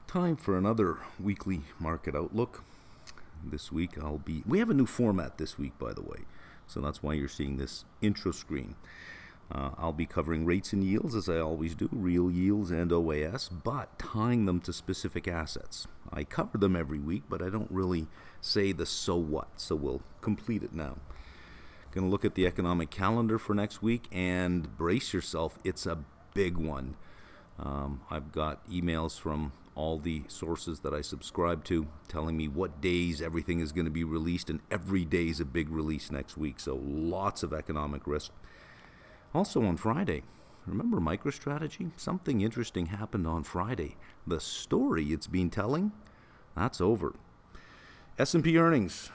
Time for another weekly market outlook. This week we have a new format this week, by the way, so that's why you're seeing this intro screen. I'll be covering rates and yields as I always do, real yields and OAS, but tying them to specific assets. I cover them every week, but I don't really say the so what, so we'll complete it now. Going to look at the economic calendar for next week and brace yourself, it's a big one. I've got emails from all the sources that I subscribe to telling me what days everything is going to be released, and every day is a big release next week, so lots of economic risk. Also on Friday, remember MicroStrategy? Something interesting happened on Friday. The story it's been telling, that's over. S&P earnings,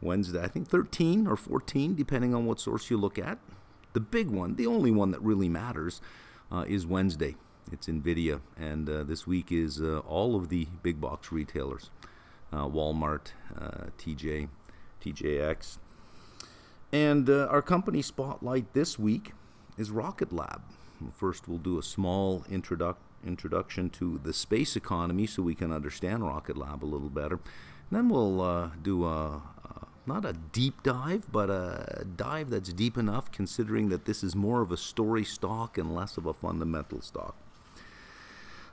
Wednesday, I think 13 or 14, depending on what source you look at. The big one, the only one that really matters, is Wednesday. It's NVIDIA, and this week is all of the big box retailers, Walmart, TJX. And our company spotlight this week is Rocket Lab. First, we'll do a small introduction to the space economy so we can understand Rocket Lab a little better. And then we'll do not a deep dive, but a dive that's deep enough considering that this is more of a story stock and less of a fundamental stock.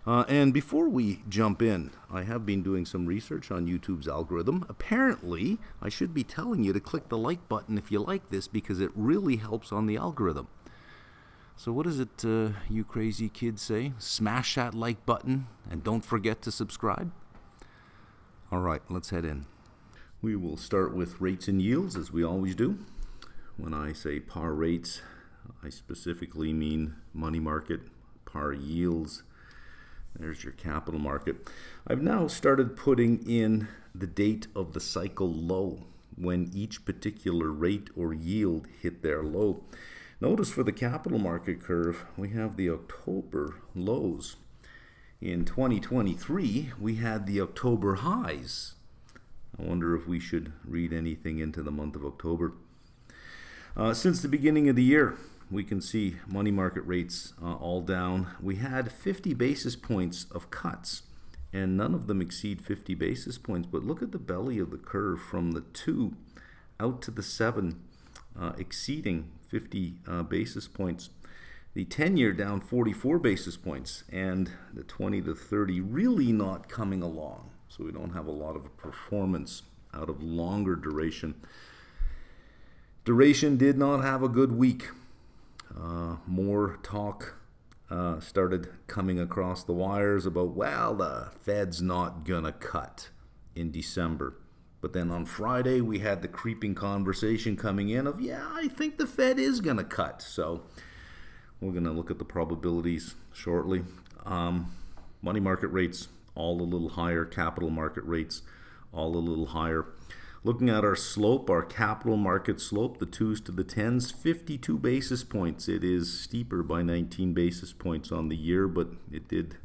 And before we jump in, I have been doing some research on YouTube's algorithm. Apparently, I should be telling you to click the like button if you like this because it really helps on the algorithm. So what does it, you crazy kids say? Smash that like button and don't forget to subscribe. All right, let's head in. We will start with rates and yields as we always do. When I say par rates, I specifically mean money market, par yields. There's your capital market. I've now started putting in the date of the cycle low when each particular rate or yield hit their low. Notice for the capital market curve, we have the October lows. In 2023, we had the October highs. I wonder if we should read anything into the month of October. Since the beginning of the year, we can see money market rates all down. We had 50 basis points of cuts, and none of them exceed 50 basis points. But look at the belly of the curve from the 2 out to the 7, exceeding 50 basis points. The 10-year down 44 basis points, and the 20 to 30 really not coming along. So we don't have a lot of performance out of longer duration. Duration did not have a good week. More talk started coming across the wires about, well, the Fed's not gonna cut in December. But then on Friday, we had the creeping conversation coming in of, yeah, I think the Fed is gonna cut. So we're gonna look at the probabilities shortly. Money market rates, all a little higher. Capital market rates, all a little higher. Looking at our slope, our capital market slope, the 2s to the 10s, 52 basis points. It is steeper by 19 basis points on the year, but it did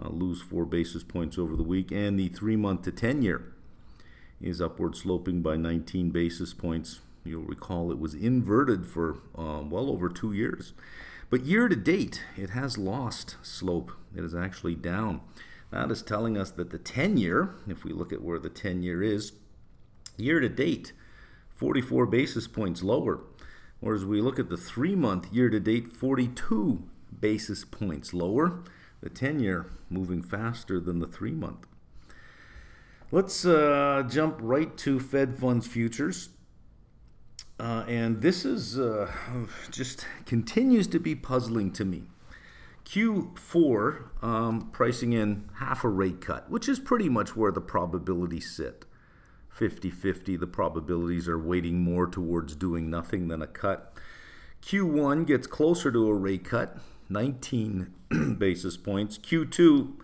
lose 4 basis points over the week. And the 3-month to 10-year is upward sloping by 19 basis points. You'll recall it was inverted for well over 2 years. But year to date, it has lost slope. It is actually down. That is telling us that the 10-year, if we look at where the 10-year is, year to date, 44 basis points lower. Whereas we look at the 3-month year to date, 42 basis points lower. The 10-year moving faster than the 3-month. Let's jump right to Fed funds futures. And this is just continues to be puzzling to me. Q4 pricing in half a rate cut, which is pretty much where the probabilities sit. 50-50, the probabilities are weighting more towards doing nothing than a cut. Q1 gets closer to a rate cut, 19 basis points. Q2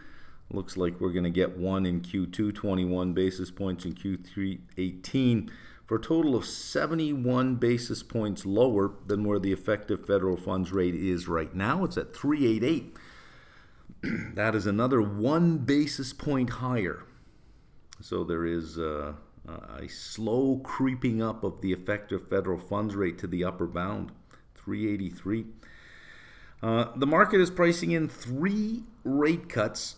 looks like we're going to get one in Q2, 21 basis points, in Q3, 18, for a total of 71 basis points lower than where the effective federal funds rate is right now. It's at 388. That is another 1 basis point higher. So there is a slow creeping up of the effective federal funds rate to the upper bound, 383. The market is pricing in 3 rate cuts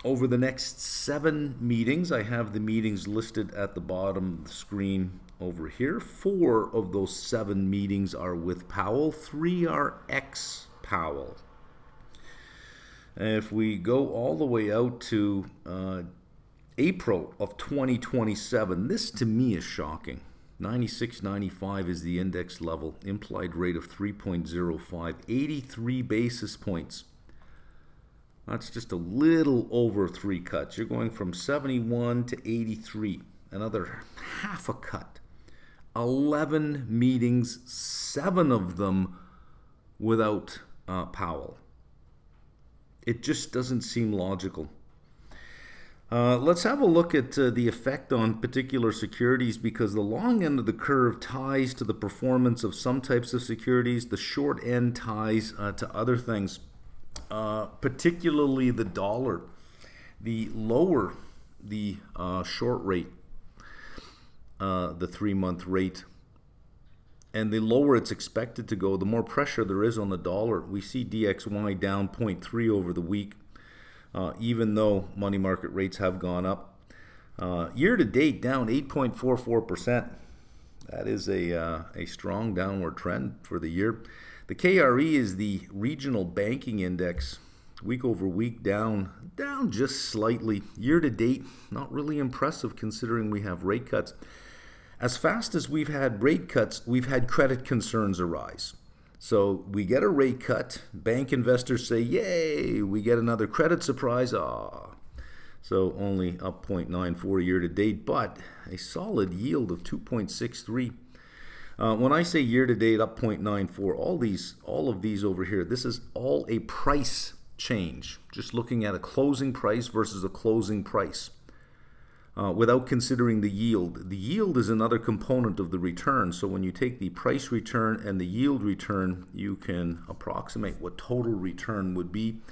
over the next 7 meetings, I have the meetings listed at the bottom of the screen over here. 4 of those 7 meetings are with Powell. 3 are ex-Powell. If we go all the way out to April of 2027, this to me is shocking. 96.95 is the index level, implied rate of 3.05, 83 basis points. That's just a little over 3 cuts. You're going from 71 to 83, another half a cut. 11 meetings, 7 of them without Powell. It just doesn't seem logical. Let's have a look at the effect on particular securities, because the long end of the curve ties to the performance of some types of securities. The short end ties to other things, particularly the dollar. The lower the short rate, the 3-month rate, and the lower it's expected to go, the more pressure there is on the dollar. We see DXY down 0.3 over the week. Even though money market rates have gone up. Year to date, down 8.44%. That is a strong downward trend for the year. The KRE is the regional banking index. Week over week, down just slightly. Year to date, not really impressive considering we have rate cuts. As fast as we've had rate cuts, we've had credit concerns arise. So we get a rate cut, bank investors say, yay, we get another credit surprise, So only up 0.94 year to date, but a solid yield of 2.63. When I say year to date up 0.94, all of these over here, this is all a price change. Just looking at a closing price versus a closing price. Without considering the yield. The yield is another component of the return. So when you take the price return and the yield return, you can approximate what total return would be.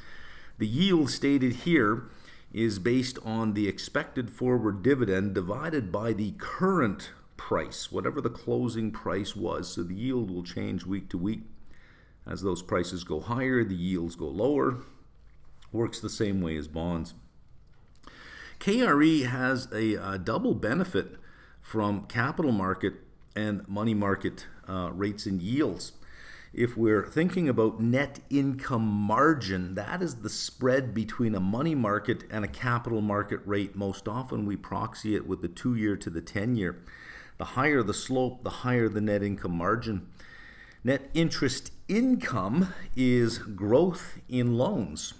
The yield stated here is based on the expected forward dividend divided by the current price, whatever the closing price was. So the yield will change week to week. As those prices go higher, the yields go lower. Works the same way as bonds. KRE has a double benefit from capital market and money market rates and yields. If we're thinking about net income margin, that is the spread between a money market and a capital market rate. Most often we proxy it with the 2-year to the 10-year. The higher the slope, the higher the net income margin. Net interest income is growth in loans.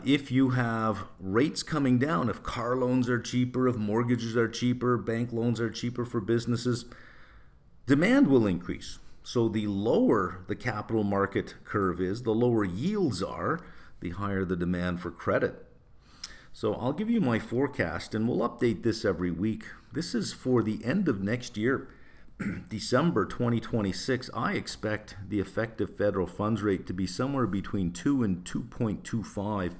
If you have rates coming down, if car loans are cheaper, if mortgages are cheaper, bank loans are cheaper for businesses, demand will increase. So the lower the capital market curve is, the lower yields are, the higher the demand for credit. So I'll give you my forecast, and we'll update this every week. This is for the end of next year. December 2026, I expect the effective federal funds rate to be somewhere between 2 and 2.25,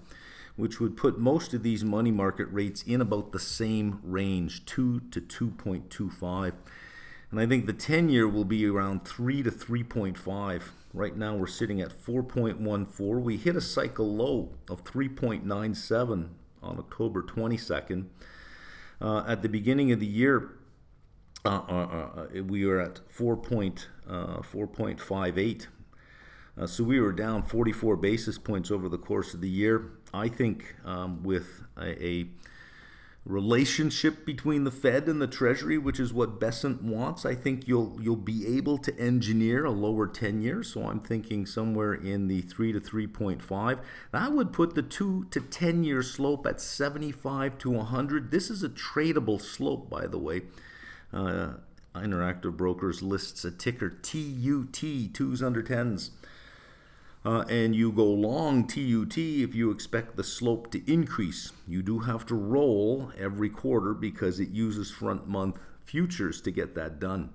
which would put most of these money market rates in about the same range, 2 to 2.25. And I think the 10-year will be around 3 to 3.5. Right now we're sitting at 4.14. We hit a cycle low of 3.97 on October 22nd. At the beginning of the year, we were at 4.58. So we were down 44 basis points over the course of the year. I think with a relationship between the Fed and the Treasury, which is what Besant wants, I think you'll be able to engineer a lower 10-year. So I'm thinking somewhere in the 3 to 3.5. That would put the 2 to 10-year slope at 75 to 100. This is a tradable slope, by the way. Interactive Brokers lists a ticker TUT, 2s under 10s. And you go long TUT if you expect the slope to increase. You do have to roll every quarter because it uses front month futures to get that done.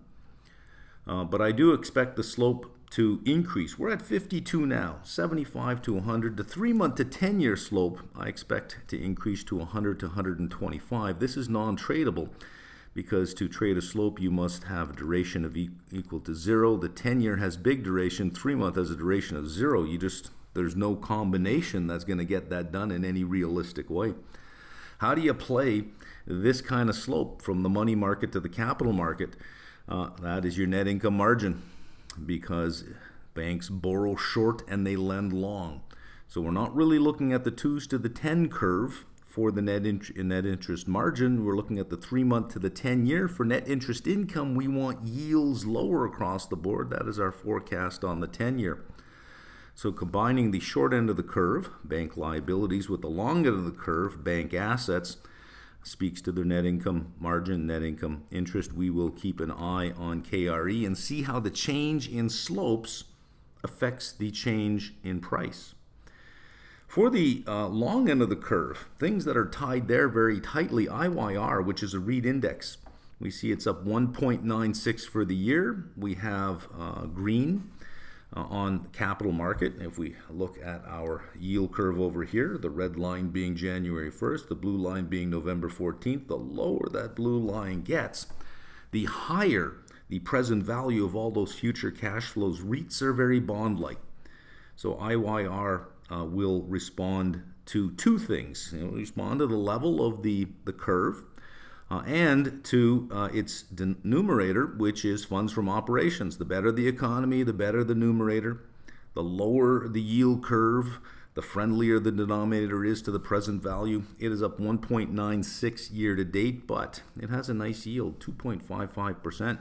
But I do expect the slope to increase. We're at 52 now, 75 to 100. The 3-month to 10-year slope I expect to increase to 100 to 125. This is non-tradable, because to trade a slope, you must have a duration of equal to 0. The 10-year has big duration. 3-month has a duration of 0. You just There's no combination that's going to get that done in any realistic way. How do you play this kind of slope from the money market to the capital market? That is your net income margin, because banks borrow short and they lend long. So we're not really looking at the 2s to the 10 curve for the net interest margin. We're looking at the 3-month to the 10-year. For net interest income, we want yields lower across the board. That is our forecast on the 10-year. So combining the short end of the curve, bank liabilities, with the long end of the curve, bank assets, speaks to their net income margin, net income interest. We will keep an eye on KRE and see how the change in slopes affects the change in price. For the long end of the curve, things that are tied there very tightly, IYR, which is a REIT index, we see it's up 1.96 for the year. We have green on capital market. If we look at our yield curve over here, the red line being January 1st, the blue line being November 14th, the lower that blue line gets, the higher the present value of all those future cash flows. REITs are very bond-like. So IYR will respond to two things. It will respond to the level of the curve and to its numerator, which is funds from operations. The better the economy, the better the numerator. The lower the yield curve, the friendlier the denominator is to the present value. It is up 1.96 year to date, but it has a nice yield, 2.55%,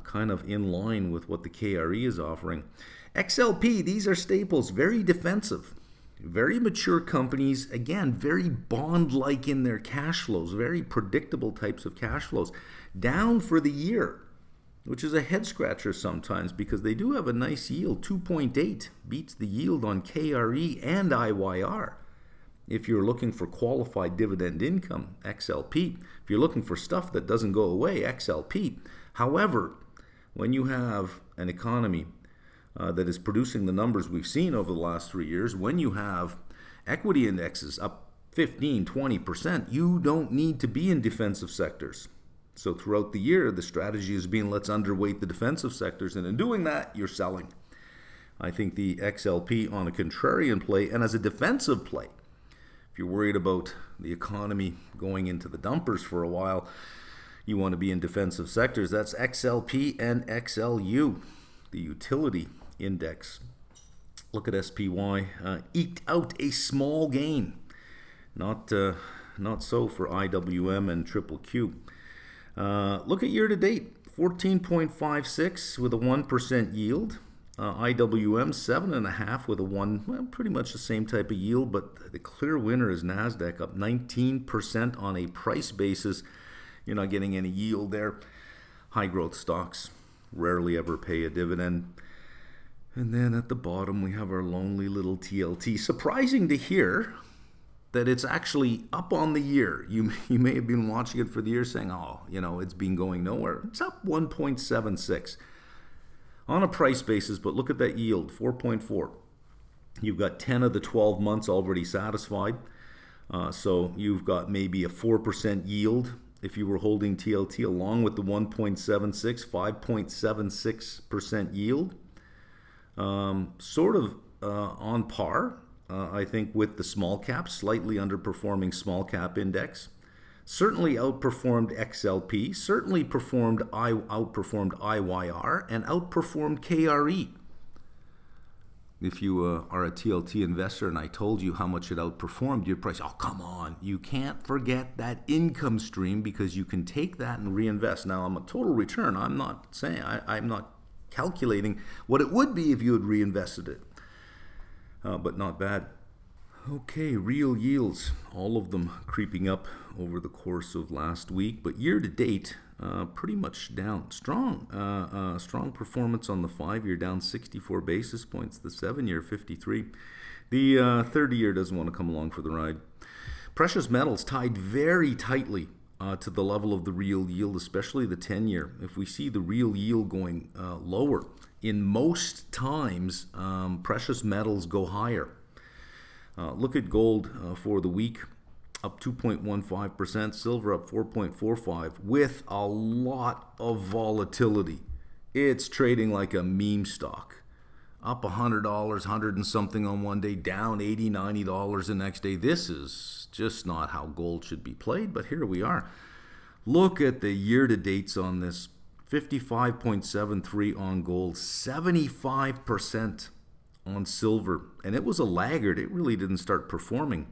kind of in line with what the KRE is offering. XLP, these are staples, very defensive. Very mature companies, again, very bond-like in their cash flows, very predictable types of cash flows. Down for the year, which is a head-scratcher sometimes because they do have a nice yield, 2.8, beats the yield on KRE and IYR. If you're looking for qualified dividend income, XLP. If you're looking for stuff that doesn't go away, XLP. However, when you have an economy that is producing the numbers we've seen over the last 3 years, when you have equity indexes up 15, 20%, you don't need to be in defensive sectors. So throughout the year, the strategy has been let's underweight the defensive sectors, and in doing that, you're selling. I think the XLP on a contrarian play and as a defensive play, if you're worried about the economy going into the dumpers for a while, you want to be in defensive sectors. That's XLP and XLU, the utility index. Look at SPY, eked out a small gain. Not so for IWM and Triple Q. Look at year to date, 14.56 with a 1% yield. IWM 7.5 with a 1, well, pretty much the same type of yield, but the clear winner is NASDAQ, up 19% on a price basis. You're not getting any yield there. High growth stocks rarely ever pay a dividend. And then at the bottom, we have our lonely little TLT. Surprising to hear that it's actually up on the year. You may have been watching it for the year saying, oh, it's been going nowhere. It's up 1.76 on a price basis, but look at that yield, 4.4. You've got 10 of the 12 months already satisfied. So you've got maybe a 4% yield if you were holding TLT along with the 1.76, 5.76% yield. Sort of on par, I think, with the small cap, slightly underperforming small cap index. Certainly outperformed XLP, certainly outperformed IYR, and outperformed KRE. If you are a TLT investor and I told you how much it outperformed your price, oh, come on. You can't forget that income stream because you can take that and reinvest. Now, I'm a total return. I'm not saying, I'm not calculating what it would be if you had reinvested it, but not bad. Okay, real yields, all of them creeping up over the course of last week, but year to date, pretty much down. Strong performance on the 5-year, down 64 basis points, the 7-year 53. The 30-year doesn't want to come along for the ride. Precious metals tied very tightly to the level of the real yield, especially the 10-year. If we see the real yield going lower, in most times, precious metals go higher. Look at gold for the week, up 2.15%, silver up 4.45%, with a lot of volatility. It's trading like a meme stock. up $100, 100 and something on one day, down $80, $90 the next day. This is just not how gold should be played, but here we are. Look at the year-to-dates on this. 55.73 on gold, 75% on silver. And it was a laggard. It really didn't start performing.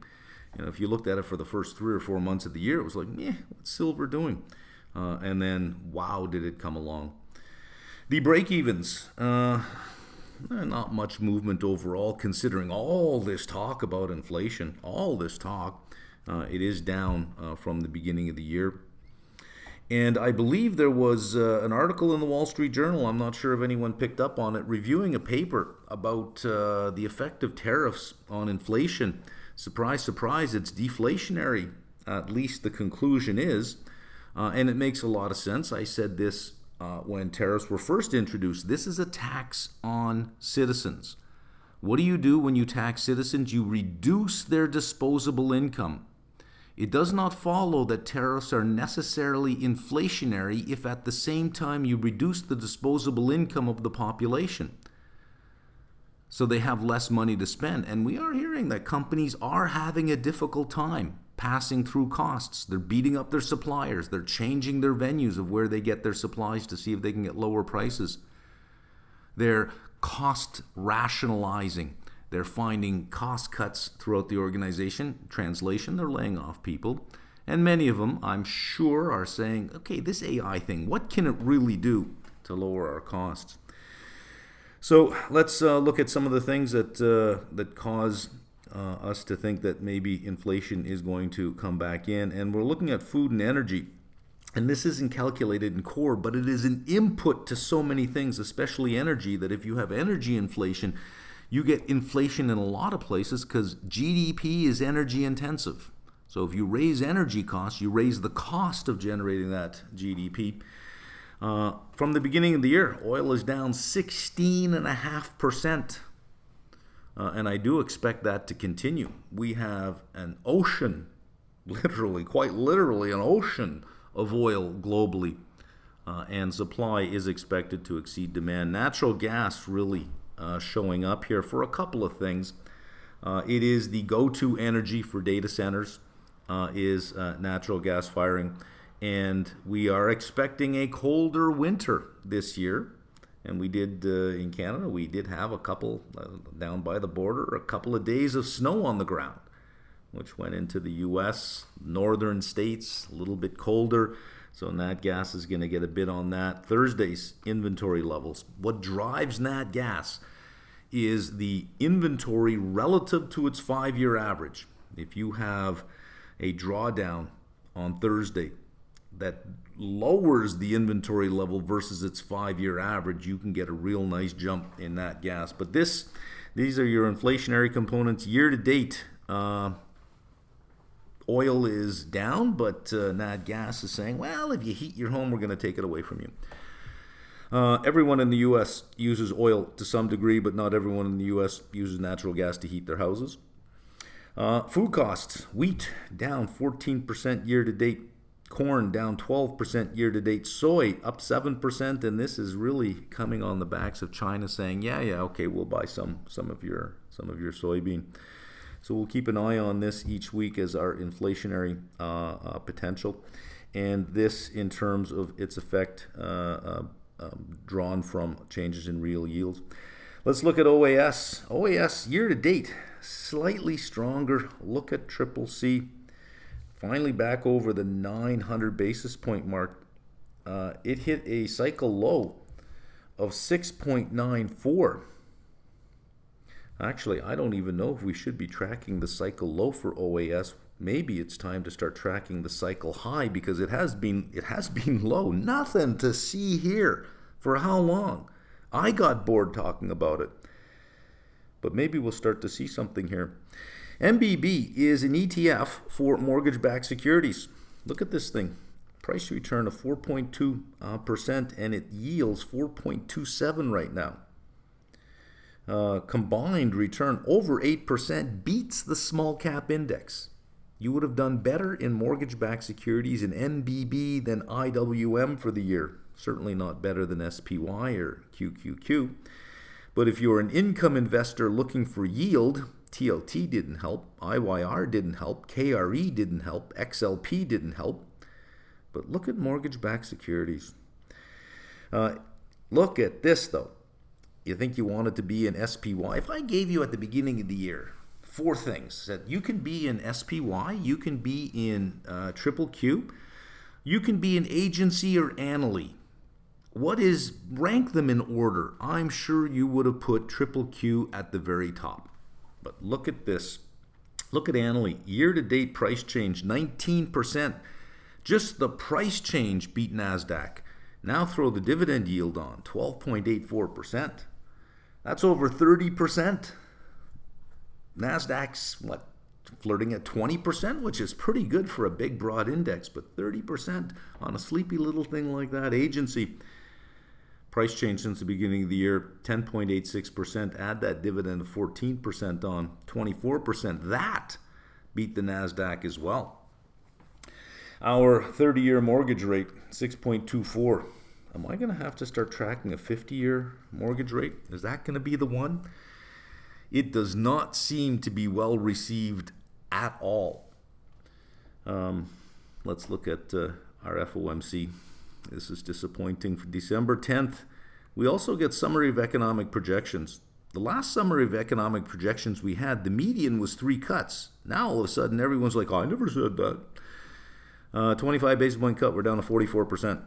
If you looked at it for the first 3 or 4 months of the year, it was like, what's silver doing? And then, wow, did it come along. The break-evens, not much movement overall, considering all this talk about inflation, all this talk. It is down from the beginning of the year. And I believe there was an article in the Wall Street Journal, I'm not sure if anyone picked up on it, reviewing a paper about the effect of tariffs on inflation. Surprise, surprise, it's deflationary, at least the conclusion is. And it makes a lot of sense. I said this when tariffs were first introduced. This is a tax on citizens. What do you do when you tax citizens? You reduce their disposable income. It does not follow that tariffs are necessarily inflationary if at the same time you reduce the disposable income of the population. So they have less money to spend. And we are hearing that companies are having a difficult time passing through costs. They're beating up their suppliers. They're changing their venues of where they get their supplies to see if they can get lower prices. They're cost rationalizing. They're finding cost cuts throughout the organization. Translation, they're laying off people. And many of them, I'm sure, are saying, okay, this AI thing, what can it really do to lower our costs? So let's look at some of the things that cause us to think that maybe inflation is going to come back in. And we're looking at food and energy. And this isn't calculated in core, but it is an input to so many things, especially energy, that if you have energy inflation, you get inflation in a lot of places because GDP is energy intensive. So if you raise energy costs, you raise the cost of generating that GDP. From the beginning of the year, oil is down 16.5%. And I do expect that to continue. We have an ocean, literally, quite literally, an ocean of oil globally. And supply is expected to exceed demand. Natural gas really showing up here for a couple of things. It is the go-to energy for data centers, is natural gas firing. And we are expecting a colder winter this year. And we did, in Canada, we did have a couple, down by the border, a couple of days of snow on the ground, which went into the U.S., northern states, a little bit colder. So nat gas is going to get a bit on that. Thursday's inventory levels. What drives nat gas is the inventory relative to its 5-year average. If you have a drawdown on Thursday that lowers the inventory level versus its 5-year average, you can get a real nice jump in nat gas. But these are your inflationary components. Year to date, oil is down, but nat gas is saying, well, if you heat your home, we're going to take it away from you. Everyone in the U.S. uses oil to some degree, but not everyone in the U.S. uses natural gas to heat their houses. Food costs, wheat down 14% year to date. Corn down 12% year to date. Soy up 7%, and this is really coming on the backs of China saying, yeah, okay, we'll buy some of your soybean. So we'll keep an eye on this each week as our inflationary potential, and this in terms of its effect drawn from changes in real yields. Let's look at OAS. OAS year to date, slightly stronger. Look at CCC. Finally back over the 900 basis point mark. It hit a cycle low of 6.94. Actually, I don't even know if we should be tracking the cycle low for OAS. Maybe it's time to start tracking the cycle high because it has been low. Nothing to see here. For how long? I got bored talking about it. But maybe we'll start to see something here. MBB is an ETF for mortgage-backed securities. Look at this thing. Price return of 4.2%, and it yields 4.27 right now. Combined return over 8% beats the small cap index. You would have done better in mortgage-backed securities in MBB than IWM for the year. Certainly not better than SPY or QQQ. But if you're an income investor looking for yield, TLT didn't help, IYR didn't help, KRE didn't help, XLP didn't help. But look at mortgage-backed securities. Look at this, though. You think you wanted to be in SPY? If I gave you at the beginning of the year 4 things that you can be in SPY, you can be in Triple Q, you can be an agency or Annaly. Rank them in order. I'm sure you would have put Triple Q at the very top. But look at this. Look at Annaly. Year-to-date price change, 19%. Just the price change beat NASDAQ. Now throw the dividend yield on, 12.84%. That's over 30%. NASDAQ's, flirting at 20%, which is pretty good for a big, broad index, but 30% on a sleepy little thing like that. Agency. Price change since the beginning of the year, 10.86%. Add that dividend of 14% on, 24%. That beat the NASDAQ as well. Our 30-year mortgage rate, 6.24. Am I going to have to start tracking a 50-year mortgage rate? Is that going to be the one? It does not seem to be well received at all. Let's look at our FOMC. This is disappointing. For December 10th, we also get summary of economic projections. The last summary of economic projections we had, the median was 3 cuts. Now all of a sudden everyone's like, oh, I never said that. 25 basis point cut, we're down to 44%.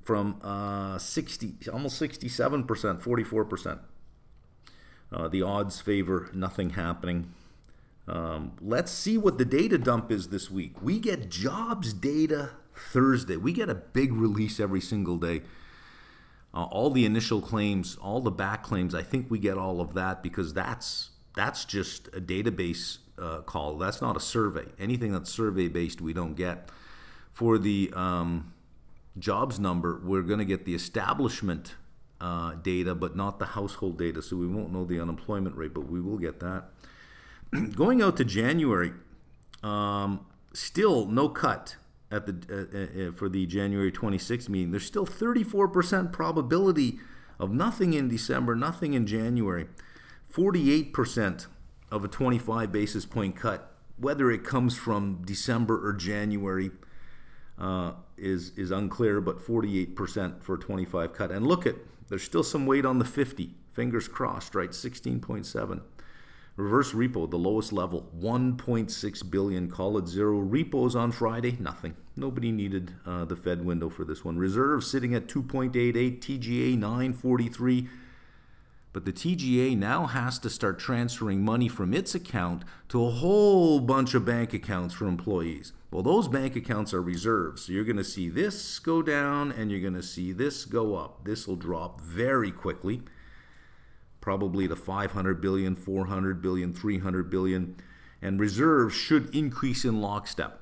From almost 67%, 44%. The odds favor nothing happening. Let's see what the data dump is this week. We get jobs data Thursday. We get a big release every single day. All the initial claims, all the back claims, I think we get all of that because that's just a database call. That's not a survey. Anything that's survey-based, we don't get. For the jobs number, we're going to get the establishment data, but not the household data, so we won't know the unemployment rate, but we will get that. Going out to January, still no cut at for the January 26th meeting. There's still 34% probability of nothing in December, nothing in January. 48% of a 25 basis point cut, whether it comes from December or January, is unclear, but 48% for a 25 cut. And look at, there's still some weight on the 50. Fingers crossed, right? 16.7. Reverse repo, the lowest level, 1.6 billion. Call it zero. Repos on Friday, nothing. Nobody needed the Fed window for this one. Reserves sitting at 2.88. TGA 943. But the TGA now has to start transferring money from its account to a whole bunch of bank accounts for employees. Well, those bank accounts are reserves. So you're going to see this go down and you're going to see this go up. This will drop very quickly, probably to 500 billion, 400 billion, 300 billion. And reserves should increase in lockstep.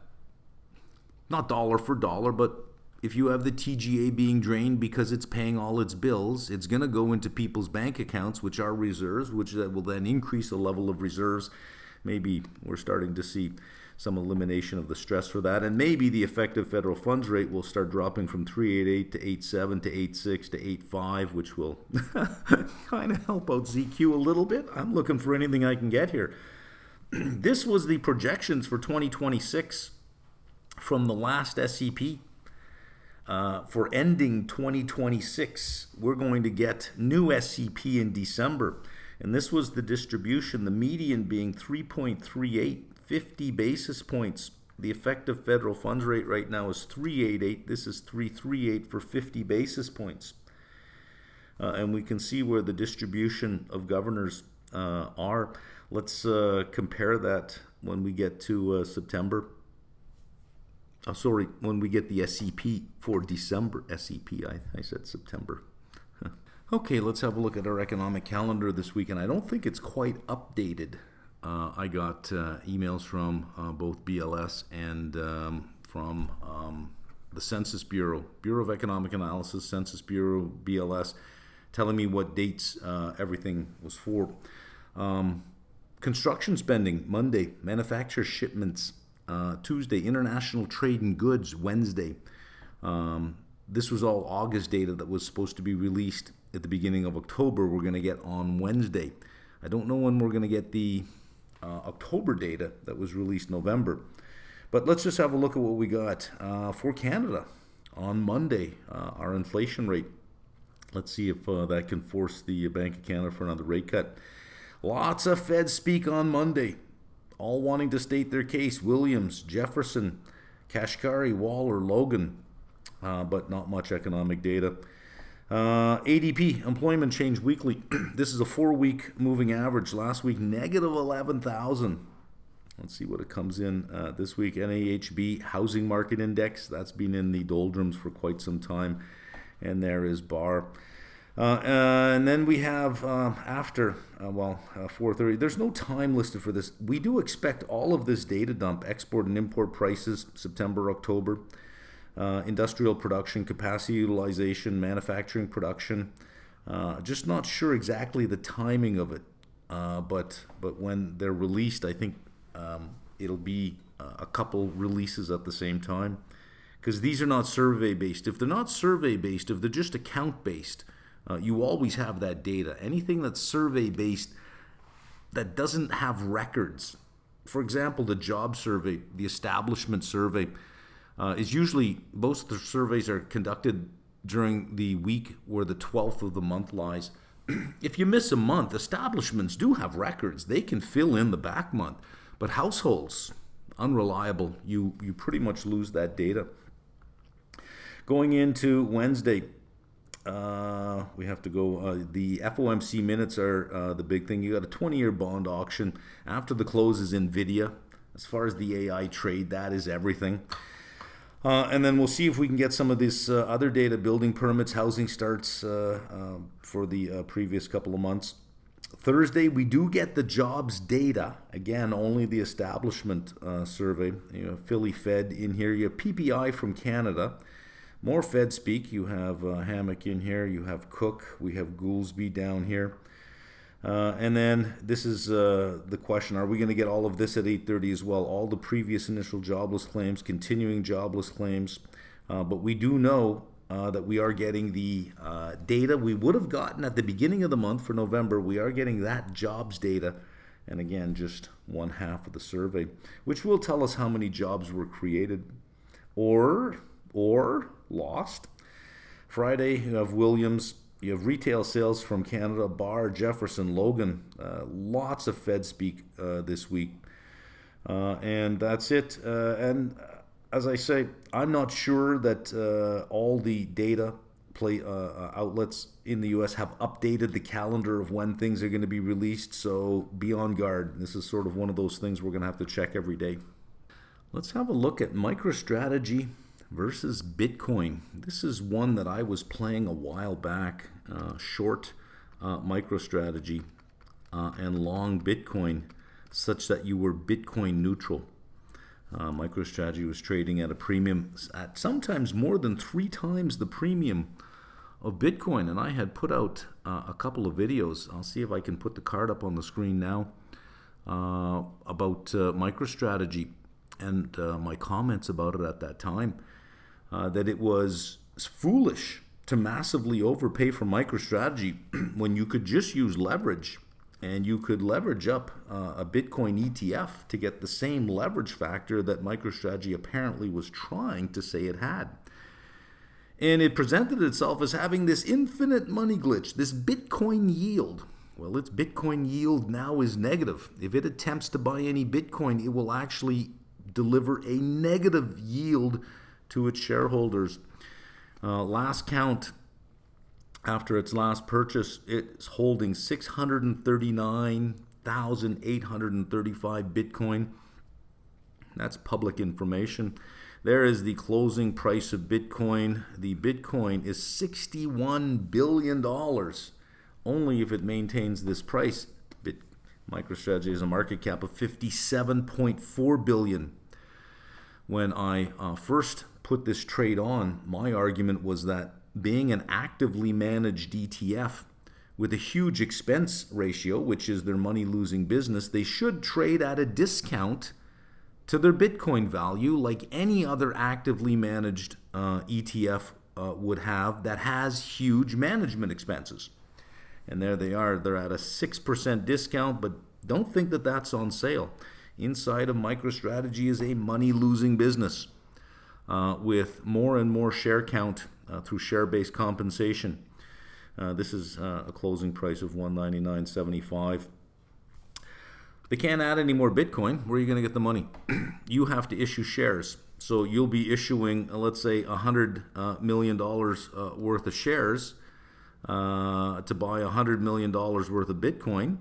Not dollar for dollar, but if you have the TGA being drained because it's paying all its bills, it's going to go into people's bank accounts, which are reserves, which will then increase the level of reserves. Maybe we're starting to see some elimination of the stress for that. And maybe the effective federal funds rate will start dropping from 3.88 to 8.7 to 8.6 to 8.5, which will kind of help out ZQ a little bit. I'm looking for anything I can get here. This was the projections for 2026 from the last SEP. For ending 2026, we're going to get new SEP in December. And this was the distribution, the median being 3.38, 50 basis points. The effective federal funds rate right now is 3.88. This is 3.38 for 50 basis points. And we can see where the distribution of governors are. Let's compare that when we get to September. When we get the SEP for December. SEP, I said September. Okay, let's have a look at our economic calendar this week, and I don't think it's quite updated. I got emails from both BLS and from the Census Bureau, Bureau of Economic Analysis, Census Bureau, BLS, telling me what dates everything was for. Construction spending, Monday. Manufacturer shipments, Tuesday. International trade in goods, Wednesday. This was all August data that was supposed to be released at the beginning of October we're going to get on Wednesday. I don't know when we're going to get the October data that was released November. But let's just have a look at what we got for Canada on Monday, our inflation rate. Let's see if that can force the Bank of Canada for another rate cut. Lots of Fed speak on Monday, all wanting to state their case. Williams, Jefferson, Kashkari, Waller, Logan, but not much economic data. ADP, employment change weekly. This is a 4-week moving average. Last week, negative 11,000. Let's see what it comes in this week. NAHB, housing market index. That's been in the doldrums for quite some time. And there is BAR. And then we have after 4:30. There's no time listed for this. We do expect all of this data dump, export and import prices, September, October, industrial production, capacity utilization, manufacturing production. Just not sure exactly the timing of it. But when they're released, I think it'll be a couple releases at the same time. Because these are not survey-based. If they're not survey-based, if they're just account-based, you always have that data. Anything that's survey-based that doesn't have records, for example, the job survey, the establishment survey, is usually, most of the surveys are conducted during the week where the 12th of the month lies. If you miss a month, establishments do have records. They can fill in the back month. But households, unreliable. You pretty much lose that data. Going into Wednesday, we have to go, the FOMC minutes are the big thing. You got a 20-year bond auction. After the close is NVIDIA. As far as the AI trade, that is everything. And then we'll see if we can get some of this other data, building permits, housing starts for the previous couple of months. Thursday, we do get the jobs data. Again, only the establishment survey. You know, Philly Fed in here. You have PPI from Canada. More Fed speak. You have Hammock in here. You have Cook. We have Goolsbee down here. And then this is the question. Are we going to get all of this at 8:30 as well? All the previous initial jobless claims, continuing jobless claims. But we do know that we are getting the data we would have gotten at the beginning of the month for November. We are getting that jobs data. And again, just 1/2 of the survey, which will tell us how many jobs were created or lost. Friday, you have Williams. You have retail sales from Canada, BAR, Jefferson, Logan. Lots of Fed speak this week. And that's it. And as I say, I'm not sure that all the data outlets in the U.S. have updated the calendar of when things are going to be released. So be on guard. This is sort of one of those things we're going to have to check every day. Let's have a look at MicroStrategy versus Bitcoin. This is one that I was playing a while back, short MicroStrategy and long Bitcoin, such that you were Bitcoin neutral. MicroStrategy was trading at a premium at sometimes more than 3 times the premium of Bitcoin, and I had put out a couple of videos. I'll see if I can put the card up on the screen now about MicroStrategy and my comments about it at that time. That it was foolish to massively overpay for MicroStrategy when you could just use leverage, and you could leverage up a Bitcoin ETF to get the same leverage factor that MicroStrategy apparently was trying to say it had. And it presented itself as having this infinite money glitch, this Bitcoin yield. Well, its Bitcoin yield now is negative. If it attempts to buy any Bitcoin, it will actually deliver a negative yield to its shareholders. Last count, after its last purchase, it's holding 639,835 Bitcoin. That's public information. There is the closing price of Bitcoin. The Bitcoin is $61 billion, only if it maintains this price. MicroStrategy has a market cap of $57.4 billion. When I first put this trade on, my argument was that being an actively managed ETF with a huge expense ratio, which is their money-losing business, they should trade at a discount to their Bitcoin value like any other actively managed ETF would have that has huge management expenses. And there they are. They're at a 6% discount, but don't think that that's on sale. Inside of MicroStrategy is a money-losing business with more and more share count through share-based compensation. This is a closing price of $199.75. They can't add any more Bitcoin. Where are you going to get the money? You have to issue shares. So you'll be issuing, let's say, $100 million worth of shares to buy $100 million worth of Bitcoin.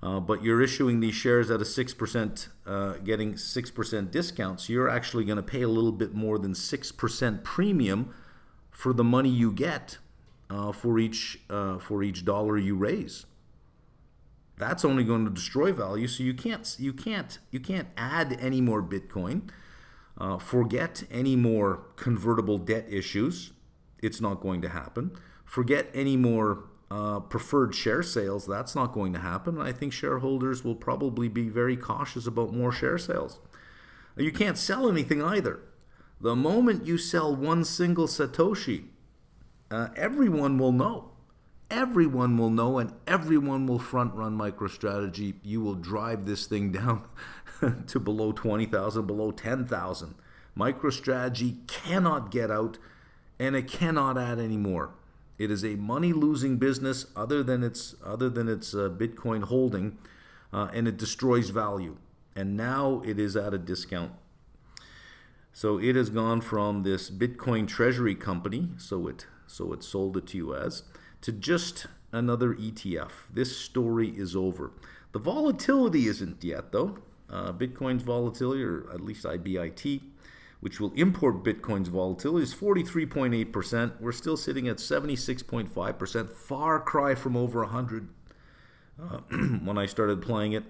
But you're issuing these shares at a 6%, getting 6% discount. So you're actually going to pay a little bit more than 6% premium for the money you get for each dollar you raise. That's only going to destroy value. So you can't add any more Bitcoin. Forget any more convertible debt issues. It's not going to happen. Forget any more preferred share sales. That's not going to happen. I think shareholders will probably be very cautious about more share sales. You can't sell anything either. The moment you sell one single Satoshi, everyone will know. Everyone will know, and everyone will front-run MicroStrategy. You will drive this thing down to below 20,000, below 10,000. MicroStrategy cannot get out, and it cannot add any more. It is a money-losing business other than its Bitcoin holding, and it destroys value. And now it is at a discount. So it has gone from this Bitcoin Treasury company, so it sold it to you as, to just another ETF. This story is over. The volatility isn't yet, though. Bitcoin's volatility, or at least IBIT, which will import Bitcoin's volatility, is 43.8%. We're still sitting at 76.5%. Far cry from over 100 when I started playing it.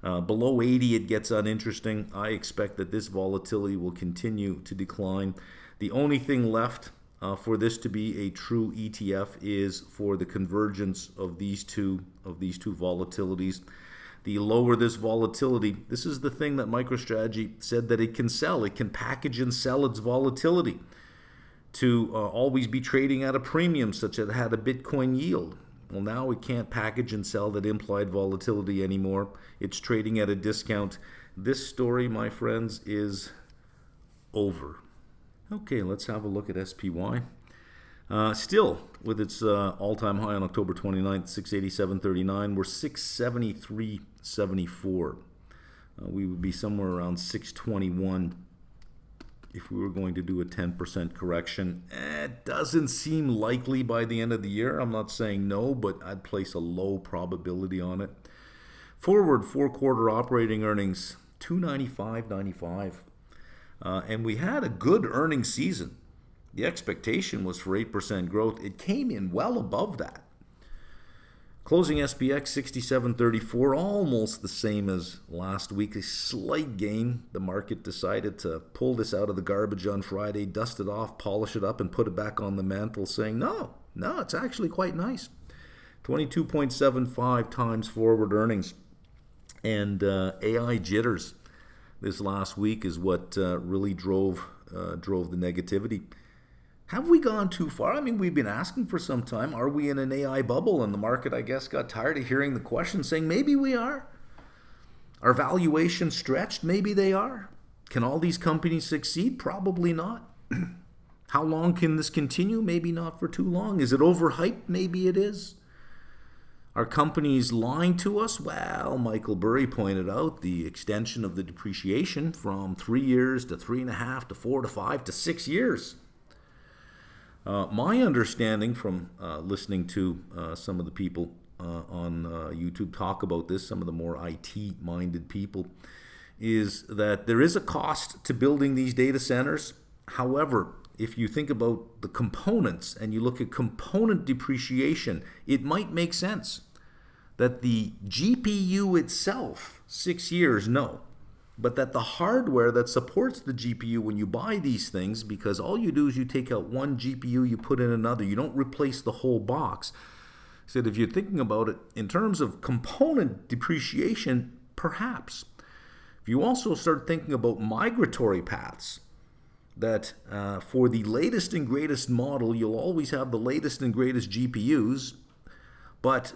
Below 80, it gets uninteresting. I expect that this volatility will continue to decline. The only thing left for this to be a true ETF is for the convergence of these two volatilities. The lower this volatility, this is the thing that MicroStrategy said that it can sell. It can package and sell its volatility to always be trading at a premium, such as it had a Bitcoin yield. Well, now it can't package and sell that implied volatility anymore. It's trading at a discount. This story, my friends, is over. Okay, let's have a look at SPY. Still, with its all-time high on October 29th, 687.39, we're 673.74. We would be somewhere around 621 if we were going to do a 10% correction. It doesn't seem likely by the end of the year. I'm not saying no, but I'd place a low probability on it. Forward 4-quarter operating earnings, $295.95. And we had a good earnings season. The expectation was for 8% growth. It came in well above that. Closing SPX 67.34, almost the same as last week. A slight gain. The market decided to pull this out of the garbage on Friday, dust it off, polish it up, and put it back on the mantle, saying, no, it's actually quite nice. 22.75 times forward earnings. And AI jitters this last week is what really drove the negativity. Have we gone too far? I mean, we've been asking for some time, are we in an AI bubble? And the market, I guess, got tired of hearing the question, saying maybe we are. Are valuations stretched? Maybe they are. Can all these companies succeed? Probably not. How long can this continue? Maybe not for too long. Is it overhyped? Maybe it is. Are companies lying to us? Well, Michael Burry pointed out the extension of the depreciation from 3 years to 3.5 to 4 to 5 to 6 years. My understanding from listening to some of the people on YouTube talk about this, some of the more IT-minded people, is that there is a cost to building these data centers. However, if you think about the components and you look at component depreciation, it might make sense that the GPU itself, 6 years, no. But that the hardware that supports the GPU when you buy these things, because all you do is you take out one GPU, you put in another, you don't replace the whole box. So if you're thinking about it in terms of component depreciation, perhaps. If you also start thinking about migratory paths, that for the latest and greatest model, you'll always have the latest and greatest GPUs, but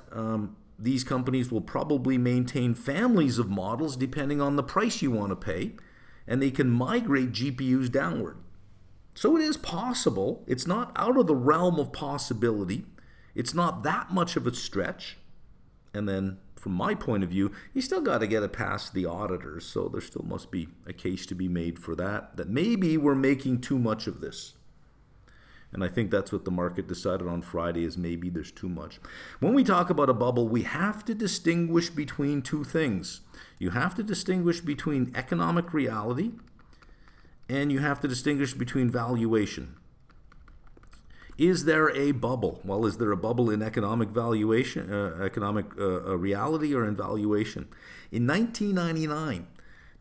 these companies will probably maintain families of models depending on the price you want to pay, and they can migrate GPUs downward. So it is possible. It's not out of the realm of possibility. It's not that much of a stretch. And then from my point of view, you still got to get it past the auditors. So there still must be a case to be made for that maybe we're making too much of this. And I think that's what the market decided on Friday, is maybe there's too much. When we talk about a bubble, we have to distinguish between two things. You have to distinguish between economic reality, and you have to distinguish between valuation. Is there a bubble? Well, is there a bubble in economic valuation, reality, or in valuation? In 1999,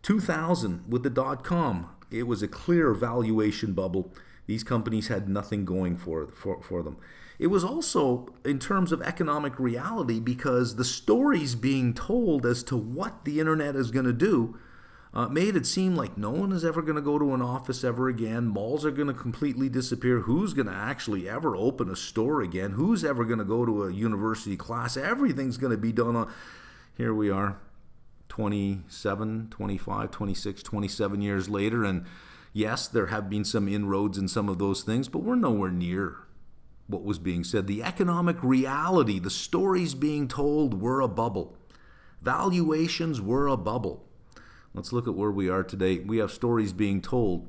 2000, with the dot-com, it was a clear valuation bubble. These companies had nothing going for them. It was also in terms of economic reality, because the stories being told as to what the internet is going to do made it seem like no one is ever going to go to an office ever again. Malls are going to completely disappear. Who's going to actually ever open a store again? Who's ever going to go to a university class? Everything's going to be done on... Here we are, 27, 25, 26, 27 years later, and yes, there have been some inroads in some of those things, but we're nowhere near what was being said. The economic reality, the stories being told, were a bubble. Valuations were a bubble. Let's look at where we are today. We have stories being told.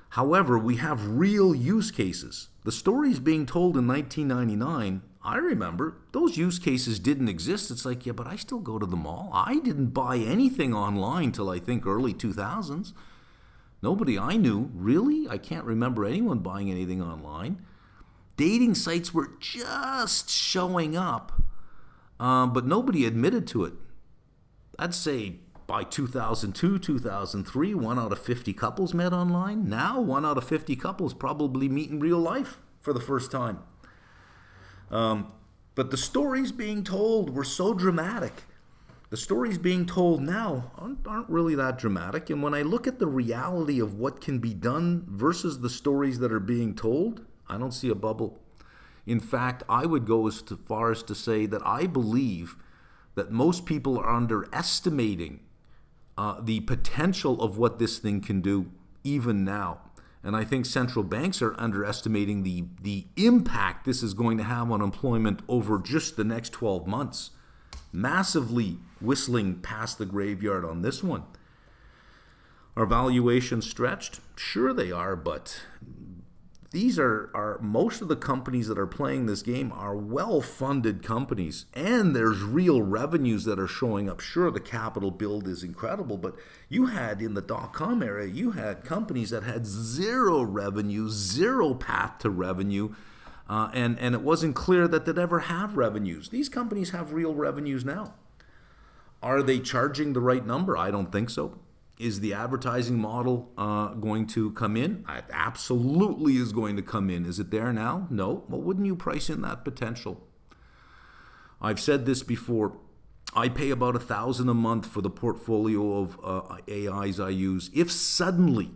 However, we have real use cases. The stories being told in 1999, I remember, those use cases didn't exist. It's like, yeah, but I still go to the mall. I didn't buy anything online till I think early 2000s. Nobody I knew, really? I can't remember anyone buying anything online. Dating sites were just showing up, but nobody admitted to it. I'd say by 2002, 2003, 1 out of 50 couples met online. Now, 1 out of 50 couples probably meet in real life for the first time. But the stories being told were so dramatic. The stories being told now aren't really that dramatic. And when I look at the reality of what can be done versus the stories that are being told, I don't see a bubble. In fact, I would go as far as to say that I believe that most people are underestimating the potential of what this thing can do even now. And I think central banks are underestimating the impact this is going to have on employment over just the next 12 months. Massively whistling past the graveyard on this one. Are valuations stretched? Sure they are, but these are most of the companies that are playing this game are well-funded companies, and there's real revenues that are showing up. Sure, the capital build is incredible, but you had, in the dot-com era, you had companies that had zero revenue, zero path to revenue, and it wasn't clear that they'd ever have revenues. These companies have real revenues now. Are they charging the right number? I don't think so. Is the advertising model going to come in? It absolutely is going to come in. Is it there now? No. Well, wouldn't you price in that potential? I've said this before. I pay about $1,000 a month for the portfolio of AIs I use. If suddenly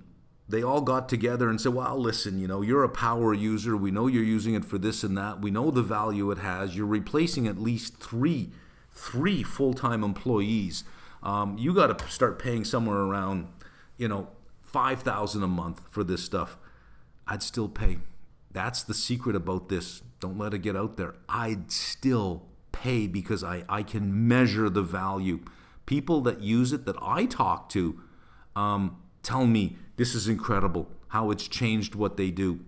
they all got together and said, well, listen, you're a power user. We know you're using it for this and that. We know the value it has. You're replacing at least three full-time employees. You got to start paying somewhere around, $5,000 a month for this stuff. I'd still pay. That's the secret about this. Don't let it get out there. I'd still pay because I can measure the value. People that use it that I talk to tell me this is incredible, how it's changed what they do.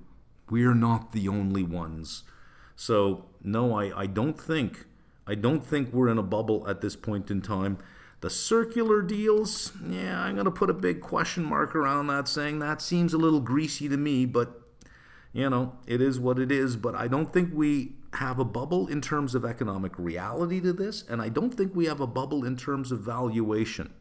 We're not the only ones. So no, I don't think we're in a bubble at this point in time. The circular deals, yeah, I'm going to put a big question mark around that, saying that seems a little greasy to me, but, it is what it is. But I don't think we have a bubble in terms of economic reality to this, and I don't think we have a bubble in terms of valuation.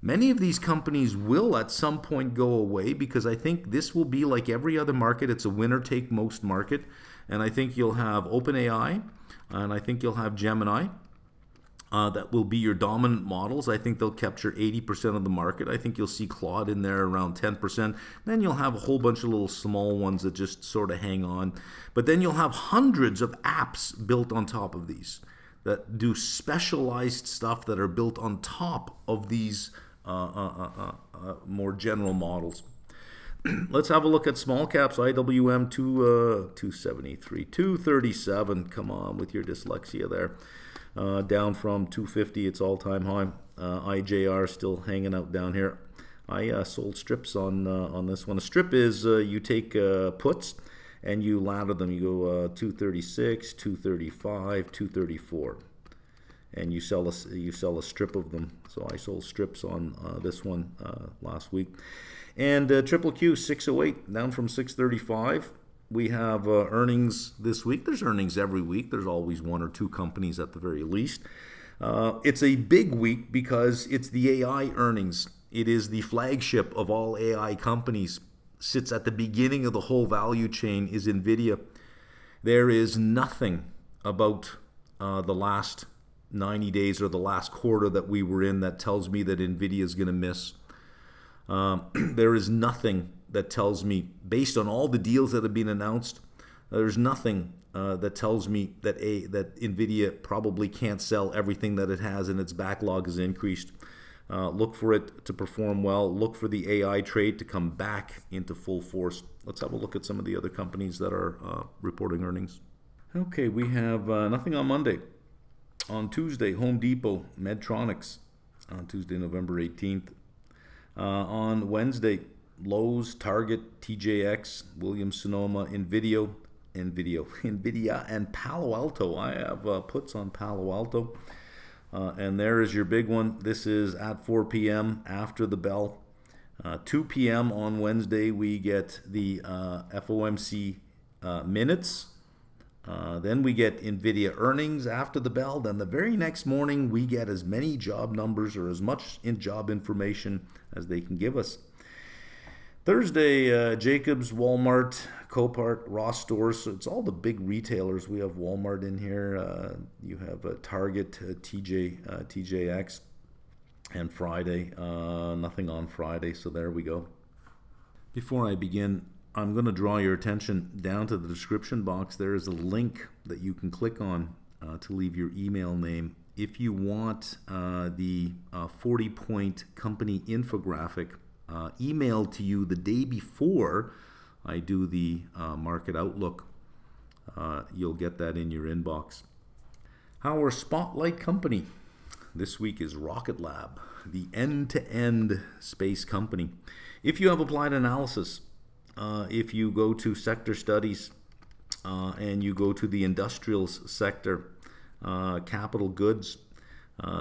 Many of these companies will at some point go away because I think this will be like every other market. It's a winner-take-most market, and I think you'll have OpenAI, and I think you'll have Gemini. that will be your dominant models. I think they'll capture 80% of the market. I think you'll see Claude in there around 10%. Then you'll have a whole bunch of little small ones that just sort of hang on. But then you'll have hundreds of apps built on top of these that do specialized stuff that are built on top of these more general models. Let's have a look at small caps. IWM 273, 237. Come on with your dyslexia there. Down from 250, its all-time high. IJR still hanging out down here. I sold strips on this one. A strip is you take puts and you ladder them. You go 236, 235, 234, and you sell a strip of them. So I sold strips on this one last week. And triple Q 608 down from 635. We have earnings this week. There's earnings every week. There's always one or two companies at the very least. It's a big week because it's the AI earnings. It is the flagship of all AI companies. Sits at the beginning of the whole value chain is NVIDIA. There is nothing about the last 90 days or the last quarter that we were in that tells me that NVIDIA is going to miss. There is nothing that tells me, based on all the deals that have been announced, there's nothing that tells me that NVIDIA probably can't sell everything that it has and its backlog is increased. Look for it to perform well. Look for the AI trade to come back into full force. Let's have a look at some of the other companies that are reporting earnings. Okay, we have nothing on Monday. On Tuesday, Home Depot, Medtronics, on Tuesday, November 18th. On Wednesday, Lowe's, Target, TJX, Williams-Sonoma, NVIDIA, and Palo Alto. I have puts on Palo Alto. And there is your big one. This is at 4 p.m. after the bell. 2 p.m. on Wednesday, we get the FOMC minutes. Then we get NVIDIA earnings after the bell. Then the very next morning, we get as many job numbers or as much job information as they can give us. Thursday, Jacobs, Walmart, Copart, Ross Stores. So it's all the big retailers. We have Walmart in here. You have Target, TJX, and Friday. Nothing on Friday, so there we go. Before I begin, I'm going to draw your attention down to the description box. There is a link that you can click on to leave your email name. If you want the 40-point company infographic emailed to you the day before I do the market outlook, you'll get that in your inbox. Our spotlight company this week is Rocket Lab, the end-to-end space company. If you have applied analysis, if you go to sector studies and you go to the industrials sector, capital goods,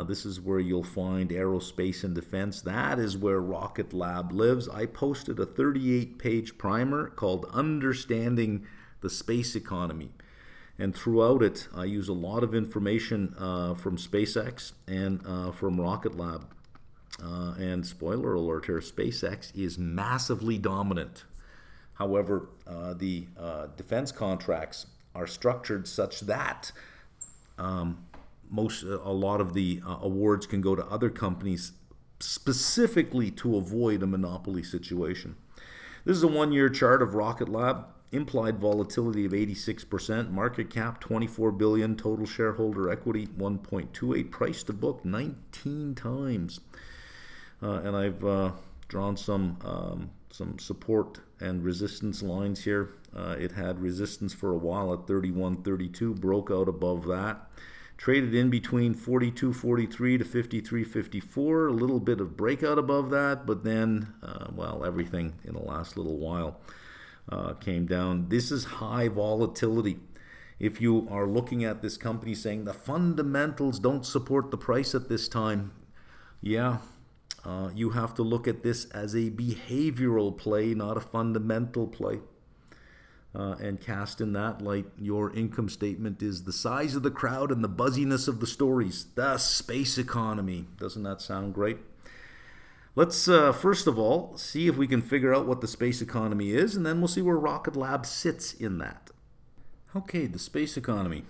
this is where you'll find aerospace and defense. That is where Rocket Lab lives. I posted a 38-page primer called Understanding the Space Economy. And throughout it, I use a lot of information from SpaceX and from Rocket Lab. And spoiler alert here, SpaceX is massively dominant. However, the defense contracts are structured such that a lot of the awards can go to other companies specifically to avoid a monopoly situation. This is a one-year chart of Rocket Lab. Implied volatility of 86%, market cap 24 billion, total shareholder equity 1.28, price to book 19 times. And I've drawn some support and resistance lines here. It had resistance for a while at 31.32, broke out above that. Traded in between 42.43 to 53.54, a little bit of breakout above that, but then, everything in the last little while came down. This is high volatility. If you are looking at this company saying the fundamentals don't support the price at this time, you have to look at this as a behavioral play, not a fundamental play. And cast in that light, your income statement is the size of the crowd and the buzziness of the stories. The space economy. Doesn't that sound great? Let's first of all see if we can figure out what the space economy is, and then we'll see where Rocket Lab sits in that. Okay, the space economy.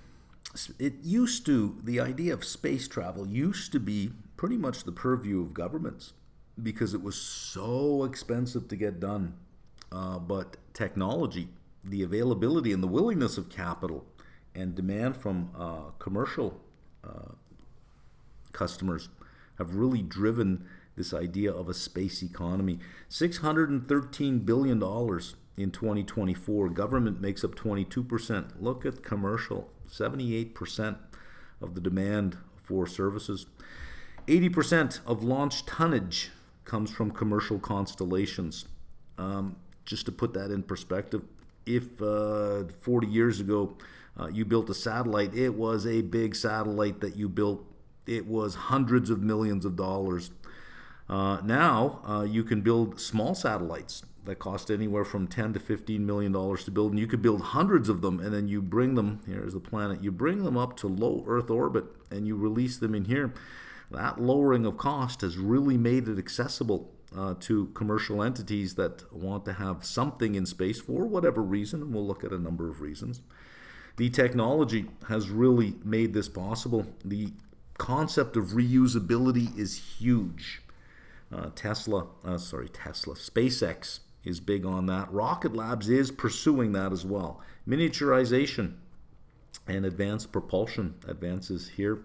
the idea of space travel used to be pretty much the purview of governments because it was so expensive to get done. But technology, the availability and the willingness of capital and demand from commercial customers have really driven this idea of a space economy. $613 billion in 2024. Government makes up 22%. Look at commercial, 78% of the demand for services. 80% of launch tonnage comes from commercial constellations. Just to put that in perspective, if 40 years ago you built a satellite, it was a big satellite that you built. It was hundreds of millions of dollars. Now you can build small satellites that cost anywhere from $10 to $15 million to build, and you could build hundreds of them, and then you bring them, here's the planet, you bring them up to low Earth orbit, and you release them in here. That lowering of cost has really made it accessible to commercial entities that want to have something in space for whatever reason, and we'll look at a number of reasons. The technology has really made this possible. The concept of reusability is huge. SpaceX is big on that. Rocket Labs is pursuing that as well. Miniaturization and advanced propulsion advances here.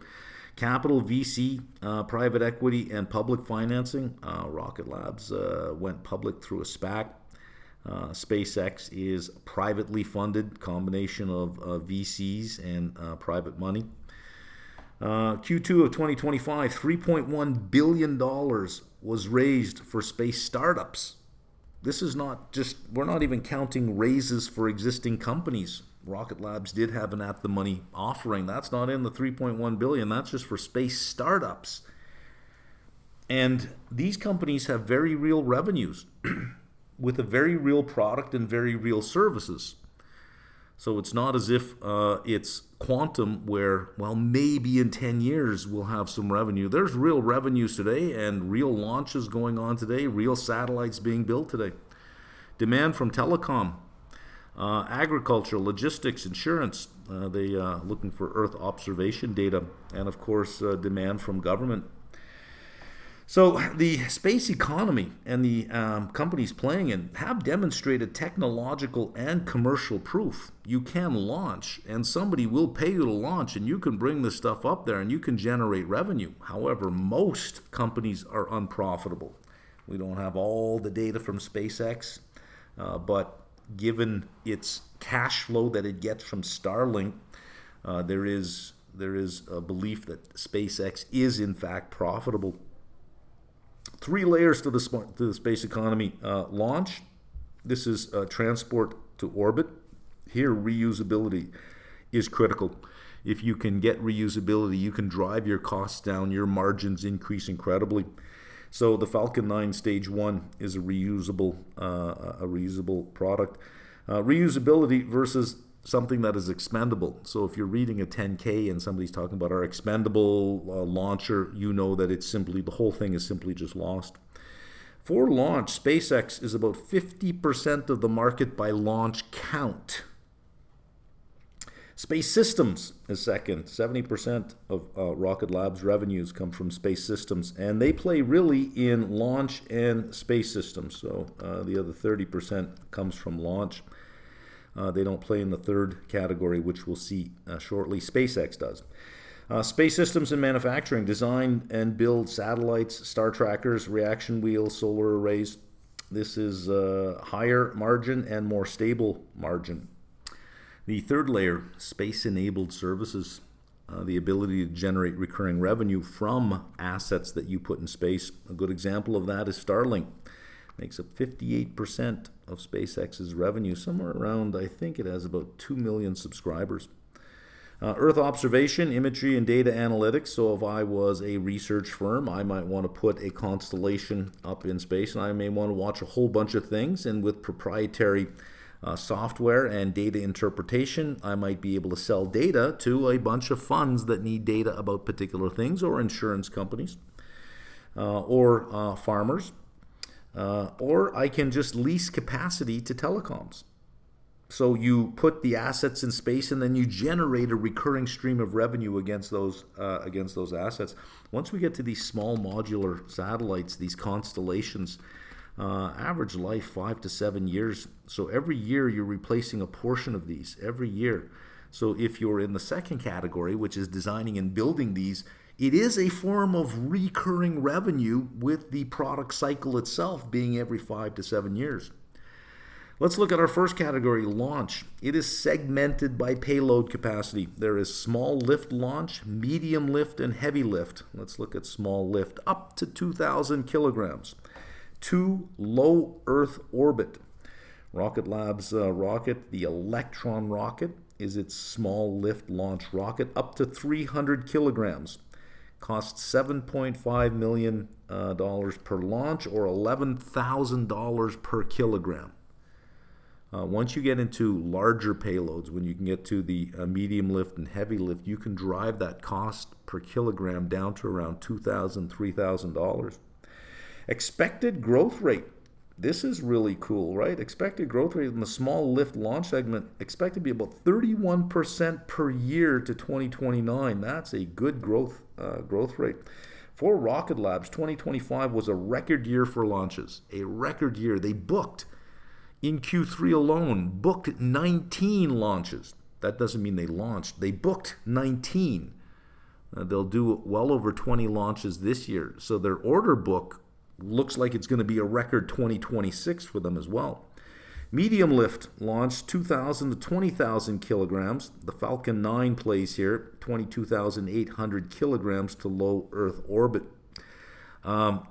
Capital, VC, private equity, and public financing. Rocket Labs went public through a SPAC. SpaceX is privately funded, combination of VCs and private money. Q2 of 2025, $3.1 billion was raised for space startups. This is not just, we're not even counting raises for existing companies. Rocket Labs did have an at-the-money offering. That's not in the $3.1 billion. That's just for space startups. And these companies have very real revenues with a very real product and very real services. So it's not as if it's quantum where, well, maybe in 10 years we'll have some revenue. There's real revenues today and real launches going on today, real satellites being built today. Demand from telecom, agriculture, logistics, insurance. They looking for Earth observation data, and of course demand from government. So the space economy and the companies playing in have demonstrated technological and commercial proof. You can launch, and somebody will pay you to launch, and you can bring this stuff up there, and you can generate revenue. However, most companies are unprofitable. We don't have all the data from SpaceX, but given its cash flow that it gets from Starlink, there is a belief that SpaceX is in fact profitable. 3 layers to the space economy. Launch. This is transport to orbit. Here, reusability is critical. If you can get reusability, you can drive your costs down, your margins increase incredibly. So the Falcon 9 Stage 1 is a reusable product. Reusability versus something that is expendable. So if you're reading a 10K and somebody's talking about our expendable launcher, you know that it's simply, the whole thing is simply just lost. For launch, SpaceX is about 50% of the market by launch count. Space Systems is second. 70% of Rocket Lab's revenues come from Space Systems, and they play really in launch and Space Systems. So the other 30% comes from launch. They don't play in the third category, which we'll see shortly. SpaceX does. Space Systems and Manufacturing, design and build satellites, star trackers, reaction wheels, solar arrays. This is higher margin and more stable margin. The third layer, space-enabled services, the ability to generate recurring revenue from assets that you put in space. A good example of that is Starlink. Makes up 58% of SpaceX's revenue, somewhere around, I think it has about 2 million subscribers. Earth observation, imagery, and data analytics. So if I was a research firm, I might want to put a constellation up in space, and I may want to watch a whole bunch of things, and with proprietary software and data interpretation, I might be able to sell data to a bunch of funds that need data about particular things, or insurance companies, or farmers. Or I can just lease capacity to telecoms. So you put the assets in space, and then you generate a recurring stream of revenue against those assets. Once we get to these small modular satellites, these constellations, average life 5 to 7 years. So every year you're replacing a portion of these every year. So if you're in the second category, which is designing and building these, it is a form of recurring revenue, with the product cycle itself being every 5 to 7 years. Let's look at our first category, launch. It is segmented by payload capacity. There is small lift launch, medium lift, and heavy lift. Let's look at small lift, up to 2,000 kilograms. To low Earth orbit. Rocket Lab's rocket, the Electron rocket, is its small lift launch rocket, up to 300 kilograms. Costs $7.5 million per launch, or $11,000 per kilogram. Once you get into larger payloads, when you can get to the medium lift and heavy lift, you can drive that cost per kilogram down to around $2,000, $3,000. Expected growth rate. This is really cool, right? Expected growth rate in the small lift launch segment expected to be about 31% per year to 2029. That's a good growth rate. For Rocket Labs, 2025 was a record year for launches. A record year. They booked, in Q3 alone, booked 19 launches. That doesn't mean they launched. They booked 19. They'll do well over 20 launches this year. So their order book looks like it's going to be a record 2026 for them as well. Medium lift launched 2,000 to 20,000 kilograms. The Falcon 9 plays here, 22,800 kilograms to low Earth orbit.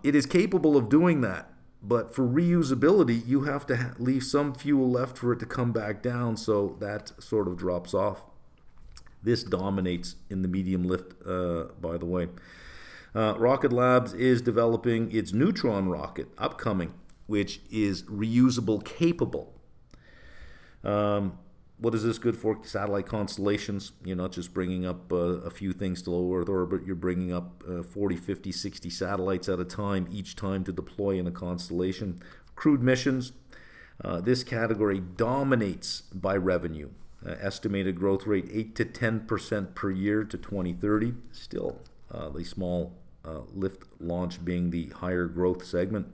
It is capable of doing that, but for reusability, you have to leave some fuel left for it to come back down, so that sort of drops off. This dominates in the medium lift, by the way. Rocket Labs is developing its Neutron rocket, upcoming, which is reusable capable. What is this good for? Satellite constellations. You're not just bringing up a few things to low Earth orbit. You're bringing up 40, 50, 60 satellites at a time, each time to deploy in a constellation. Crewed missions. This category dominates by revenue. Estimated growth rate 8 to 10% per year to 2030. Still, the small lift launch being the higher growth segment.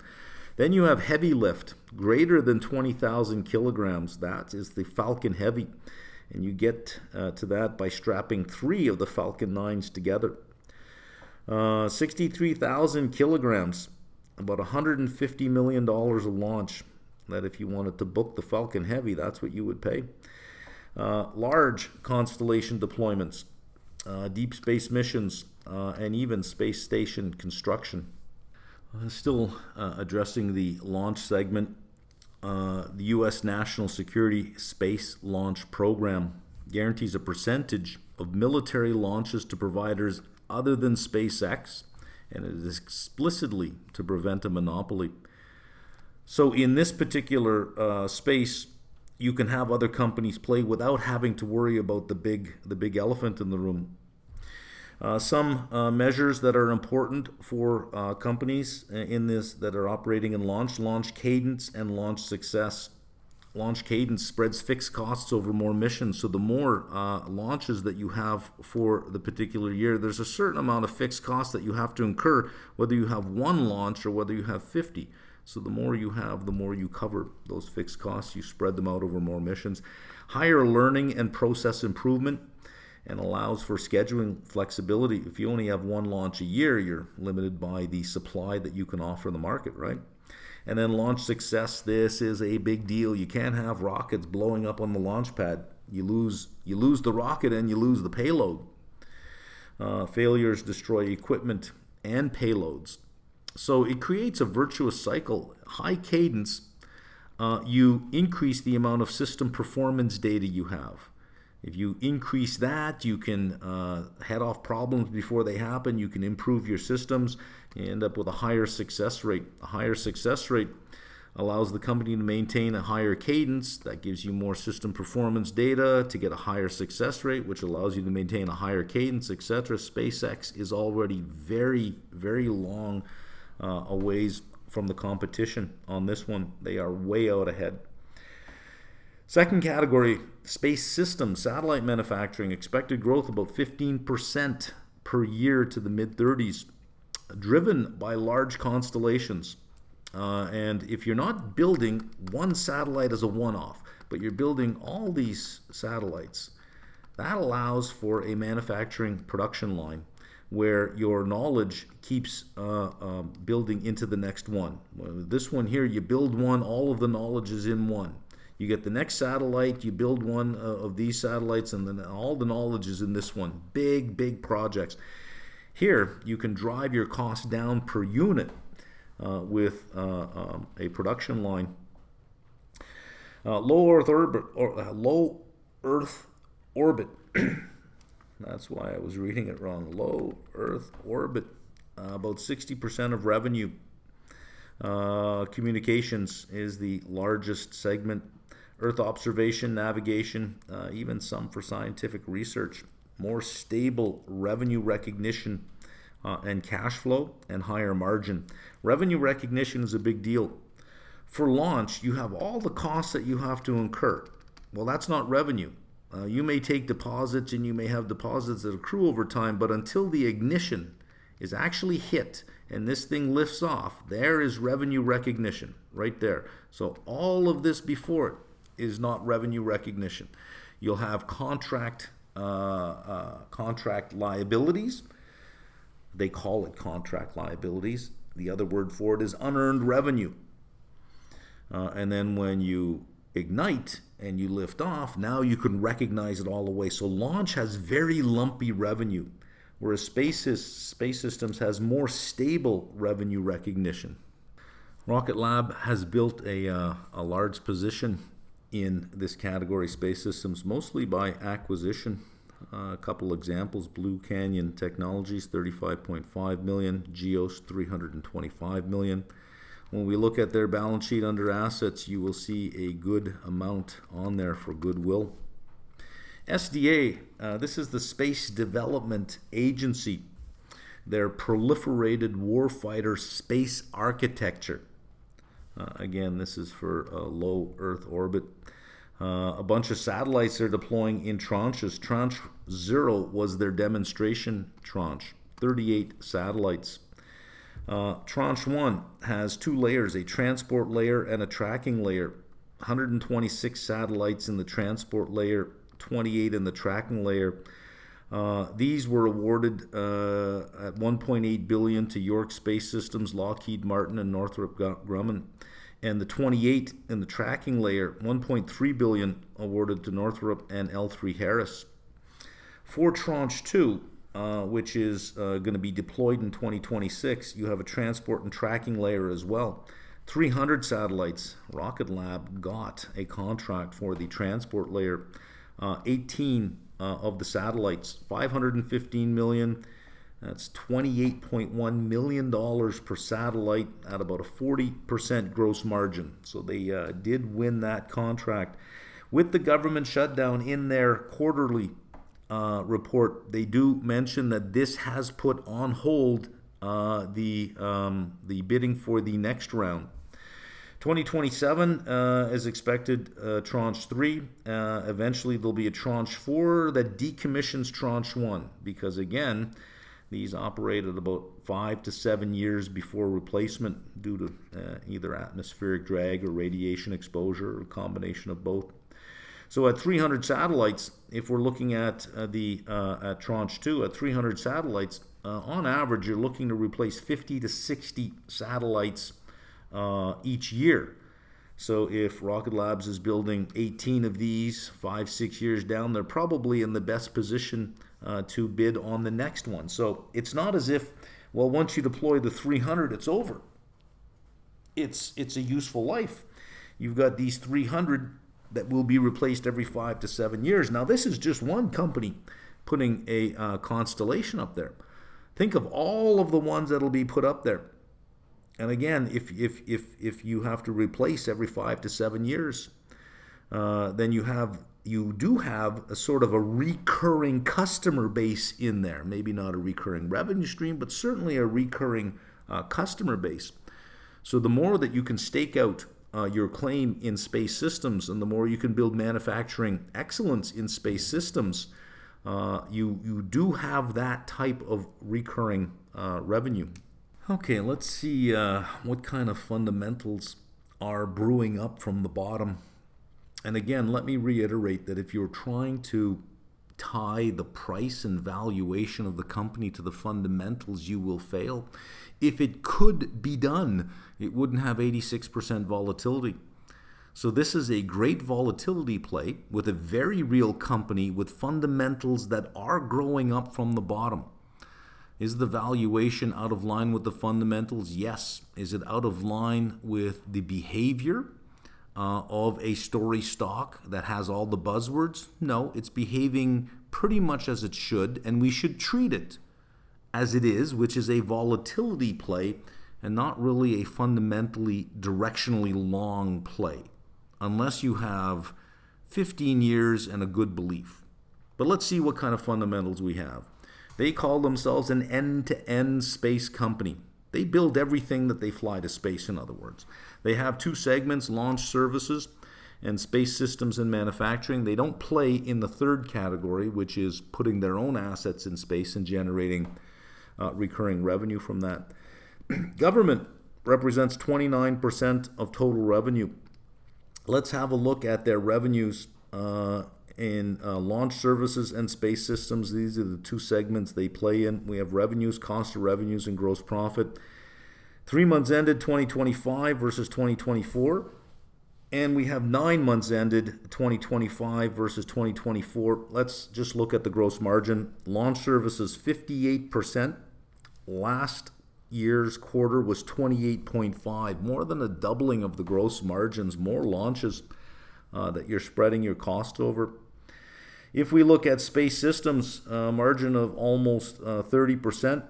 Then you have heavy lift, greater than 20,000 kilograms. That is the Falcon Heavy. And you get to that by strapping 3 of the Falcon 9s together. 63,000 kilograms, about $150 million a launch. That if you wanted to book the Falcon Heavy, that's what you would pay. Large constellation deployments, deep space missions, and even space station construction. Still addressing the launch segment, the U.S. National Security Space Launch Program guarantees a percentage of military launches to providers other than SpaceX, and it is explicitly to prevent a monopoly. So in this particular space, you can have other companies play without having to worry about the big elephant in the room. Some measures that are important for companies in this that are operating in launch cadence and launch success. Launch cadence spreads fixed costs over more missions, so the more launches that you have for the particular year, there's a certain amount of fixed costs that you have to incur, whether you have one launch or whether you have 50. So the more you have, the more you cover those fixed costs. You spread them out over more missions. Higher learning and process improvement, and allows for scheduling flexibility. If you only have one launch a year, you're limited by the supply that you can offer the market, right? And then launch success, this is a big deal. You can't have rockets blowing up on the launch pad. You lose the rocket and you lose the payload. Failures destroy equipment and payloads. So it creates a virtuous cycle. High cadence, you increase the amount of system performance data you have. If you increase that, you can head off problems before they happen. You can improve your systems. You end up with a higher success rate. A higher success rate allows the company to maintain a higher cadence. That gives you more system performance data to get a higher success rate, which allows you to maintain a higher cadence, etc. SpaceX is already very, very long a ways from the competition on this one. They are way out ahead. Second category, space systems, satellite manufacturing, expected growth about 15% per year to the mid-30s, driven by large constellations. And if you're not building one satellite as a one-off, but you're building all these satellites, that allows for a manufacturing production line where your knowledge keeps building into the next one. This one here, you build one, all of the knowledge is in one. You get the next satellite, you build one of these satellites, and then all the knowledge is in this one. Big, big projects. Here, you can drive your cost down per unit with a production line. Low Earth orbit. That's why I was reading it wrong. Low Earth orbit. About 60% of revenue. Communications is the largest segment. Earth observation, navigation, even some for scientific research. More stable revenue recognition and cash flow, and higher margin. Revenue recognition is a big deal. For launch, you have all the costs that you have to incur. Well, that's not revenue. You may take deposits, and you may have deposits that accrue over time, but until the ignition is actually hit and this thing lifts off, there is revenue recognition right there. So all of this before it is not revenue recognition. You'll have contract liabilities. They call it contract liabilities. The other word for it is unearned revenue. And then when you ignite and you lift off, now you can recognize it all the way. So launch has very lumpy revenue, whereas space systems has more stable revenue recognition. Rocket Lab has built a large position in this category, space systems, mostly by acquisition. A couple examples: Blue Canyon Technologies, $35.5 million, Geos, $325 million. When we look at their balance sheet under assets, you will see a good amount on there for goodwill. SDA, this is the Space Development Agency. Their proliferated warfighter space architecture. Again, this is for low Earth orbit. A bunch of satellites they're deploying in tranches. Tranche 0 was their demonstration tranche, 38 satellites. Tranche 1 has 2 layers, a transport layer and a tracking layer. 126 satellites in the transport layer, 28 in the tracking layer. These were awarded at $1.8 billion to York Space Systems, Lockheed Martin, and Northrop Grumman. And the 28 in the tracking layer, $1.3 billion awarded to Northrop and L3 Harris. For Tranche 2, which is going to be deployed in 2026, you have a transport and tracking layer as well. 300 satellites. Rocket Lab got a contract for the transport layer. 18 of the satellites, $515 million. That's $28.1 million per satellite at about a 40% gross margin. So they did win that contract. With the government shutdown in their quarterly report, they do mention that this has put on hold the bidding for the next round. 2027 is expected Tranche 3. Eventually there'll be a Tranche 4 that decommissions Tranche 1, because again, these operate at about 5 to 7 years before replacement due to either atmospheric drag or radiation exposure, or a combination of both. So at 300 satellites, if we're looking at at Tranche 2, at 300 satellites, on average, you're looking to replace 50 to 60 satellites each year. So if Rocket Labs is building 18 of these 5-6 years down, they're probably in the best position to bid on the next one. So it's not as if, well, once you deploy the 300, it's over. It's a useful life. You've got these 300 that will be replaced every 5 to 7 years. Now, this is just one company putting a constellation up there. Think of all of the ones that'll be put up there. And again, if you have to replace every 5 to 7 years, then you do have a sort of a recurring customer base in there. Maybe not a recurring revenue stream, but certainly a recurring customer base. So the more that you can stake out your claim in space systems, and the more you can build manufacturing excellence in space systems, you do have that type of recurring revenue. Okay, let's see what kind of fundamentals are brewing up from the bottom. And again, let me reiterate that if you're trying to tie the price and valuation of the company to the fundamentals, you will fail. If it could be done, it wouldn't have 86% volatility. So this is a great volatility play with a very real company with fundamentals that are growing up from the bottom. Is the valuation out of line with the fundamentals? Yes. Is it out of line with the behavior of a story stock that has all the buzzwords? No, it's behaving pretty much as it should, and we should treat it as it is, which is a volatility play and not really a fundamentally directionally long play, unless you have 15 years and a good belief. But let's see what kind of fundamentals we have. They call themselves an end-to-end space company. They build everything that they fly to space, in other words. They have two segments, launch services and space systems and manufacturing. They don't play in the third category, which is putting their own assets in space and generating recurring revenue from that. Government represents 29% of total revenue. Let's have a look at their revenues in launch services and space systems. These are the two segments they play in. We have revenues, cost of revenues, and gross profit. 3 months ended 2025 versus 2024. And we have 9 months ended 2025 versus 2024. Let's just look at the gross margin. Launch services 58%. Last year's quarter was 28.5, more than a doubling of the gross margins, more launches that you're spreading your cost over. If we look at space systems, margin of almost 30%.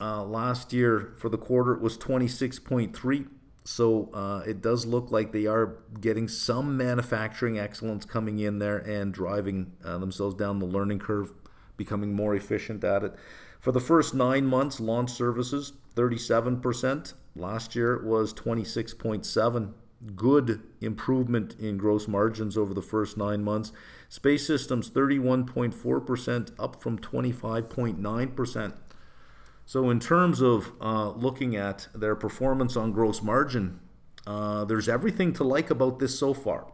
Last year for the quarter it was 26.3. So it does look like they are getting some manufacturing excellence coming in there and driving themselves down the learning curve, becoming more efficient at it. For the first 9 months, launch services, 37%. Last year it was 26.7. Good improvement in gross margins over the first 9 months. Space systems, 31.4%, up from 25.9%. So in terms of looking at their performance on gross margin, there's everything to like about this so far.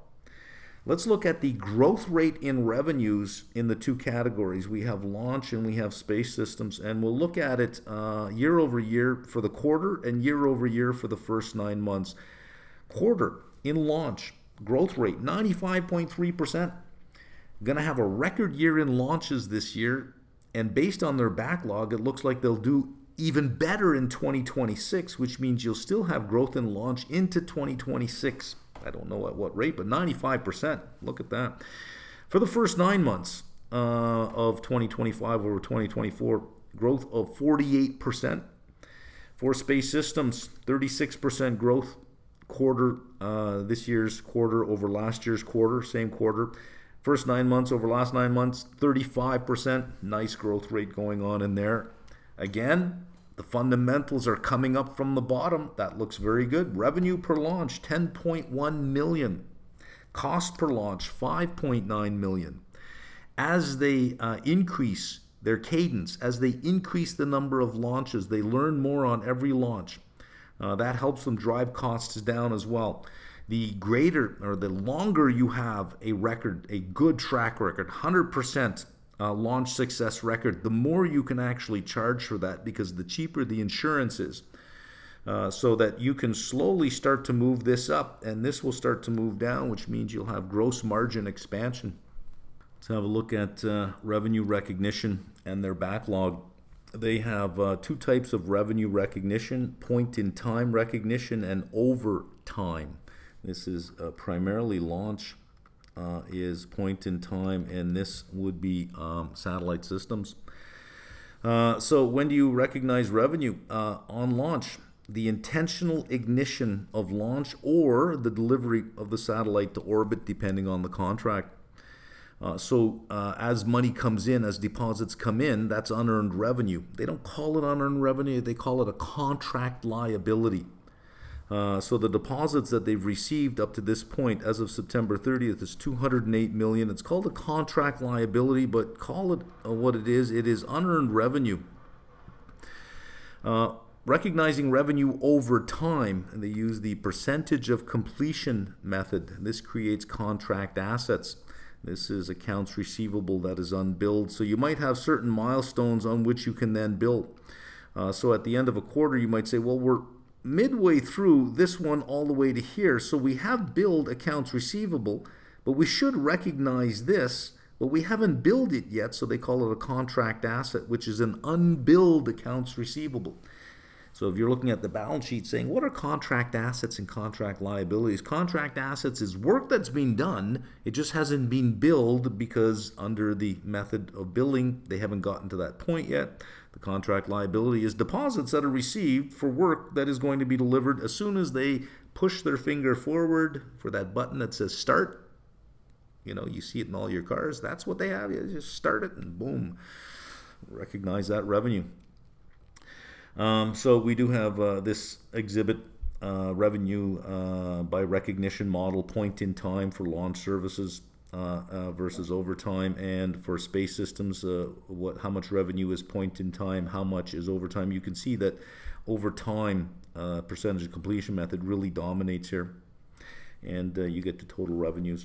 Let's look at the growth rate in revenues in the two categories. We have launch and we have space systems, and we'll look at it year over year for the quarter and year over year for the first 9 months. Quarter in launch, growth rate 95.3%. Going to have a record year in launches this year, and based on their backlog, it looks like they'll do even better in 2026, which means you'll still have growth in launch into 2026. I don't know at what rate, but 95%. Look at that. For the first 9 months of 2025 over 2024, growth of 48%. For space systems, 36% growth quarter, this year's quarter over last year's quarter, same quarter. First 9 months over last 9 months, 35%. Nice growth rate going on in there. Again, the fundamentals are coming up from the bottom. That looks very good. Revenue per launch, 10.1 million. Cost per launch, 5.9 million. As they increase their cadence, as they increase the number of launches, they learn more on every launch. That helps them drive costs down as well. The greater or the longer you have a record, a good track record, 100% launch success record, the more you can actually charge for that, because the cheaper the insurance is. So that you can slowly start to move this up, and this will start to move down, which means you'll have gross margin expansion. Let's have a look at revenue recognition and their backlog. They have two types of revenue recognition: point-in-time recognition and over time. This is primarily launch is point-in-time, and this would be satellite systems. So when do you recognize revenue? On launch. The intentional ignition of launch or the delivery of the satellite to orbit, depending on the contract. So as money comes in, as deposits come in, that's unearned revenue. They don't call it unearned revenue, they call it a contract liability. So the deposits that they've received up to this point as of September 30th is $208 million. It's called a contract liability, but call it what it is. It is unearned revenue. Recognizing revenue over time, and they use the percentage of completion method. This creates contract assets. This is accounts receivable that is unbilled. So you might have certain milestones on which you can then bill. So at the end of a quarter, you might say, well, we're midway through this one all the way to here. So we have billed accounts receivable, but we should recognize this, but we haven't billed it yet. So they call it a contract asset, which is an unbilled accounts receivable. So if you're looking at the balance sheet saying, what are contract assets and contract liabilities? Contract assets is work that's been done. It just hasn't been billed because under the method of billing, they haven't gotten to that point yet. The contract liability is deposits that are received for work that is going to be delivered as soon as they push their finger forward for that button that says start. You know, you see it in all your cars. That's what they have. You just start it and boom, recognize that revenue. So we do have this exhibit, revenue by recognition model, point in time for launch services versus overtime, and for space systems, how much revenue is point in time, how much is overtime. You can see that overtime percentage of completion method really dominates here, and you get to total revenues.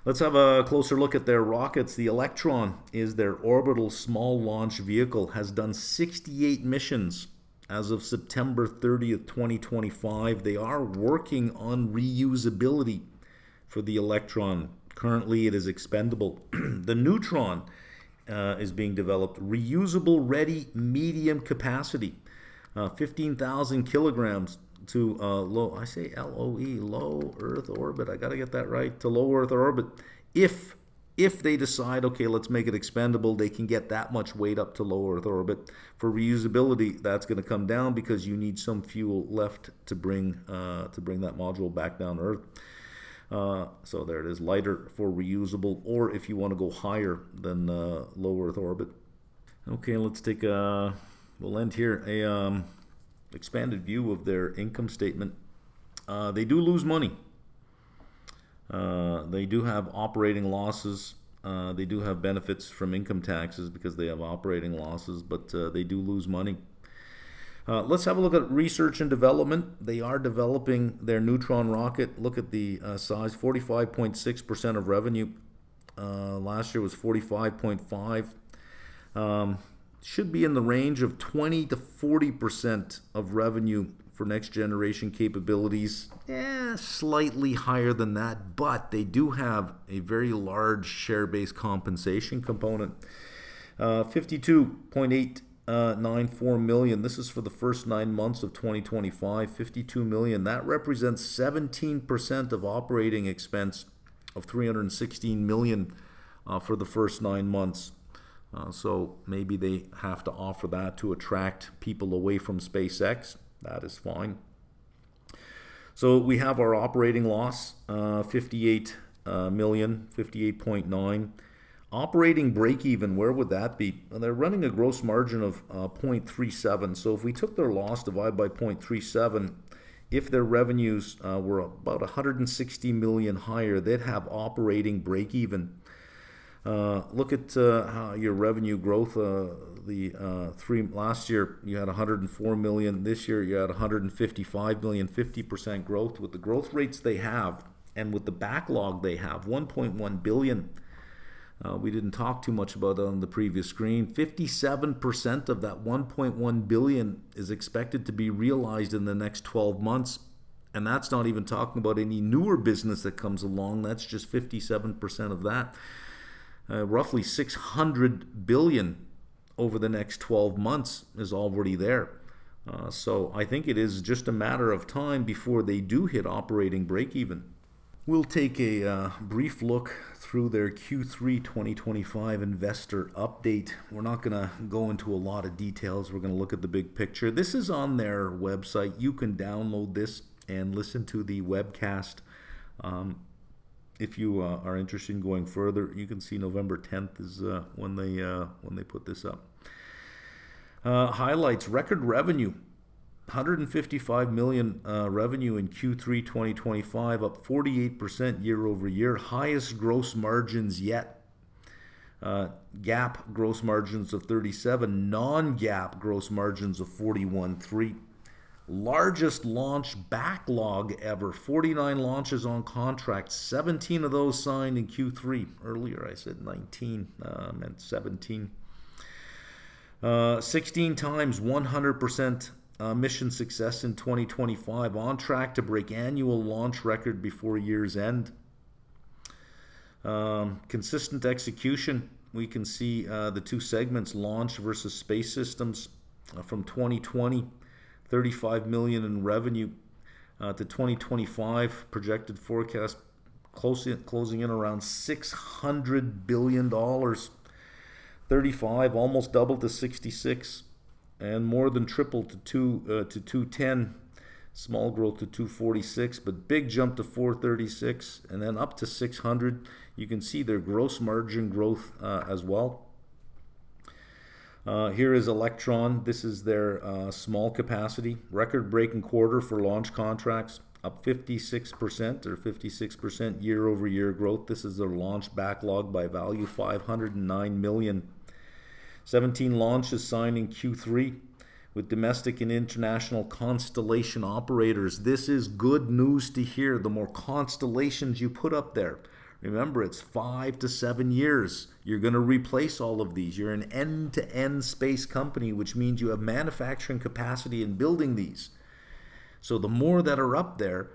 Let's have a closer look at their rockets. The Electron is their orbital small launch vehicle, has done 68 missions as of September 30th, 2025. They are working on reusability for the Electron. Currently, it is expendable. The Neutron is being developed. Reusable, ready, medium capacity. 15,000 kilograms to low, I say LOE, low Earth orbit. I got to get that right. To low Earth orbit. If they decide, okay, let's make it expendable, they can get that much weight up to low Earth orbit. For reusability, that's going to come down because you need some fuel left to bring that module back down to Earth. So there it is, lighter for reusable, or if you want to go higher than low Earth orbit. Okay, let's take a, we'll end here, a expanded view of their income statement. They do lose money. They do have operating losses. They do have benefits from income taxes because they have operating losses, but they do lose money. Let's have a look at research and development. They are developing their Neutron rocket. Look at the size, 45.6% of revenue. Last year was 45.5%. Should be in the range of 20 to 40% of revenue for next generation capabilities. Slightly higher than that, but they do have a very large share-based compensation component. 52.894 million. This is for the first 9 months of 2025. 52 million. That represents 17% of operating expense of 316 million for the first 9 months. So maybe they have to offer that to attract people away from SpaceX. That is fine. So we have our operating loss, 58 million, 58.9. Operating break-even, where would that be? They're running a gross margin of 0.37. So if we took their loss divided by 0.37, if their revenues were about 160 million higher, they'd have operating break-even. Look at how your revenue growth. Last year you had 104 million. This year you had 155 million. 50% growth. With the growth rates they have, and with the backlog they have, 1.1 billion. We didn't talk too much about that on the previous screen. 57% of that 1.1 billion is expected to be realized in the next 12 months. And that's not even talking about any newer business that comes along. That's just 57% of that. Roughly 600 billion over the next 12 months is already there. So I think it is just a matter of time before they do hit operating break-even. We'll take a brief look through their Q3 2025 investor update. We're not going to go into a lot of details. We're going to look at the big picture. This is on their website. You can download this and listen to the webcast. If you are interested in going further, you can see November 10th is when they put this up. Highlights: record revenue 155 million revenue in Q3 2025, up 48% year over year. Highest gross margins yet. GAAP gross margins of 37, non-GAAP gross margins of 41.3. Largest launch backlog ever, 49 launches on contract, 17 of those signed in Q3. Earlier I said 19, meant 17. 16 times 100% mission success in 2025, on track to break annual launch record before year's end. Consistent execution. We can see the two segments, launch versus space systems, from 2020, 35 million in revenue, to 2025 projected forecast closing in around $600 billion. 35 almost doubled to 66, and more than tripled to 210. Small growth to 246, but big jump to 436, and then up to 600. You can see their gross margin growth as well. Here is Electron. This is their small capacity. Record-breaking quarter for launch contracts, up 56% or 56% year-over-year growth. This is their launch backlog by value, 509 million. 17 launches signed in Q3 with domestic and international constellation operators. This is good news to hear. The more constellations you put up there, remember, it's 5 to 7 years. You're going to replace all of these. You're an end-to-end space company, which means you have manufacturing capacity in building these. So the more that are up there,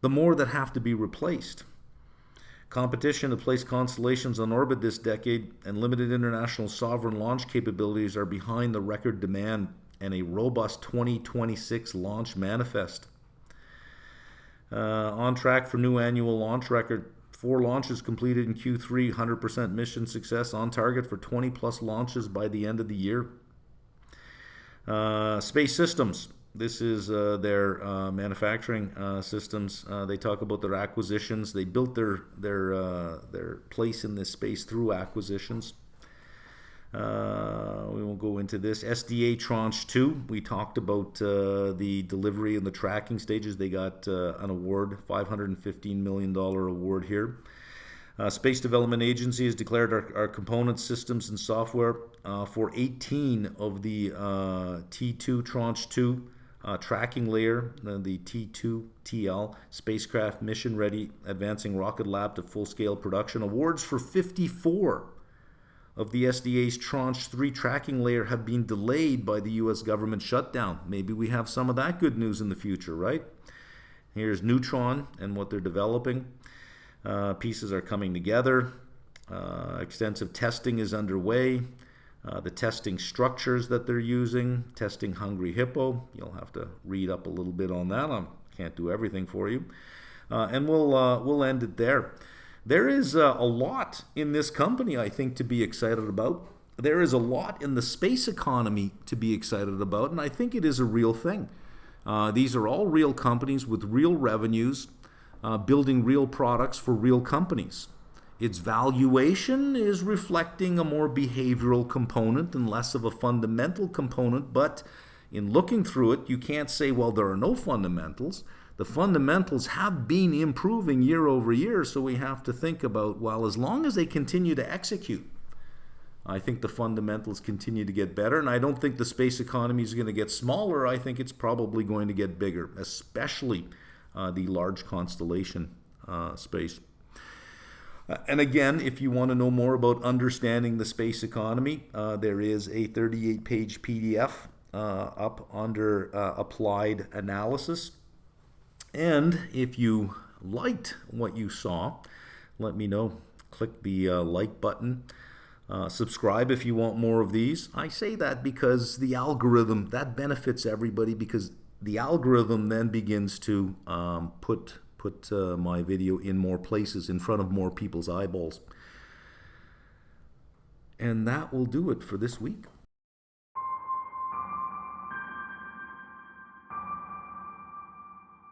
the more that have to be replaced. Competition to place constellations on orbit this decade and limited international sovereign launch capabilities are behind the record demand and a robust 2026 launch manifest. On track for new annual launch record. 4 launches completed in Q3, 100% mission success, on target for 20 plus launches by the end of the year. Space Systems. This is their manufacturing systems. They talk about their acquisitions. They built their place in this space through acquisitions. We won't go into this. SDA Tranche 2. We talked about the delivery and the tracking stages. They got an award, $515 million award here. Space Development Agency has declared our component systems and software for 18 of the T2 Tranche 2 tracking layer, the T2TL spacecraft mission ready, advancing Rocket Lab to full-scale production. Awards for 54 of the SDA's Tranche 3 tracking layer have been delayed by the U.S. government shutdown. Maybe we have some of that good news in the future, right? Here's Neutron and what they're developing. Pieces are coming together. Extensive testing is underway. The testing structures that they're using, testing Hungry Hippo. You'll have to read up a little bit on that. I can't do everything for you. And we'll end it there. There is a lot in this company, I think, to be excited about. There is a lot in the space economy to be excited about, and I think it is a real thing. These are all real companies with real revenues, building real products for real companies. Its valuation is reflecting a more behavioral component and less of a fundamental component, but in looking through it, you can't say, well, there are no fundamentals. The fundamentals have been improving year over year, so we have to think about, well, as long as they continue to execute, I think the fundamentals continue to get better, and I don't think the space economy is going to get smaller. I think it's probably going to get bigger, especially the large constellation space. And again, if you want to know more about understanding the space economy, there is a 38-page PDF up under Applied Analysis. And if you liked what you saw, let me know. Click the like button. Subscribe if you want more of these. I say that because the algorithm, that benefits everybody, because the algorithm then begins to put my video in more places, in front of more people's eyeballs. And that will do it for this week.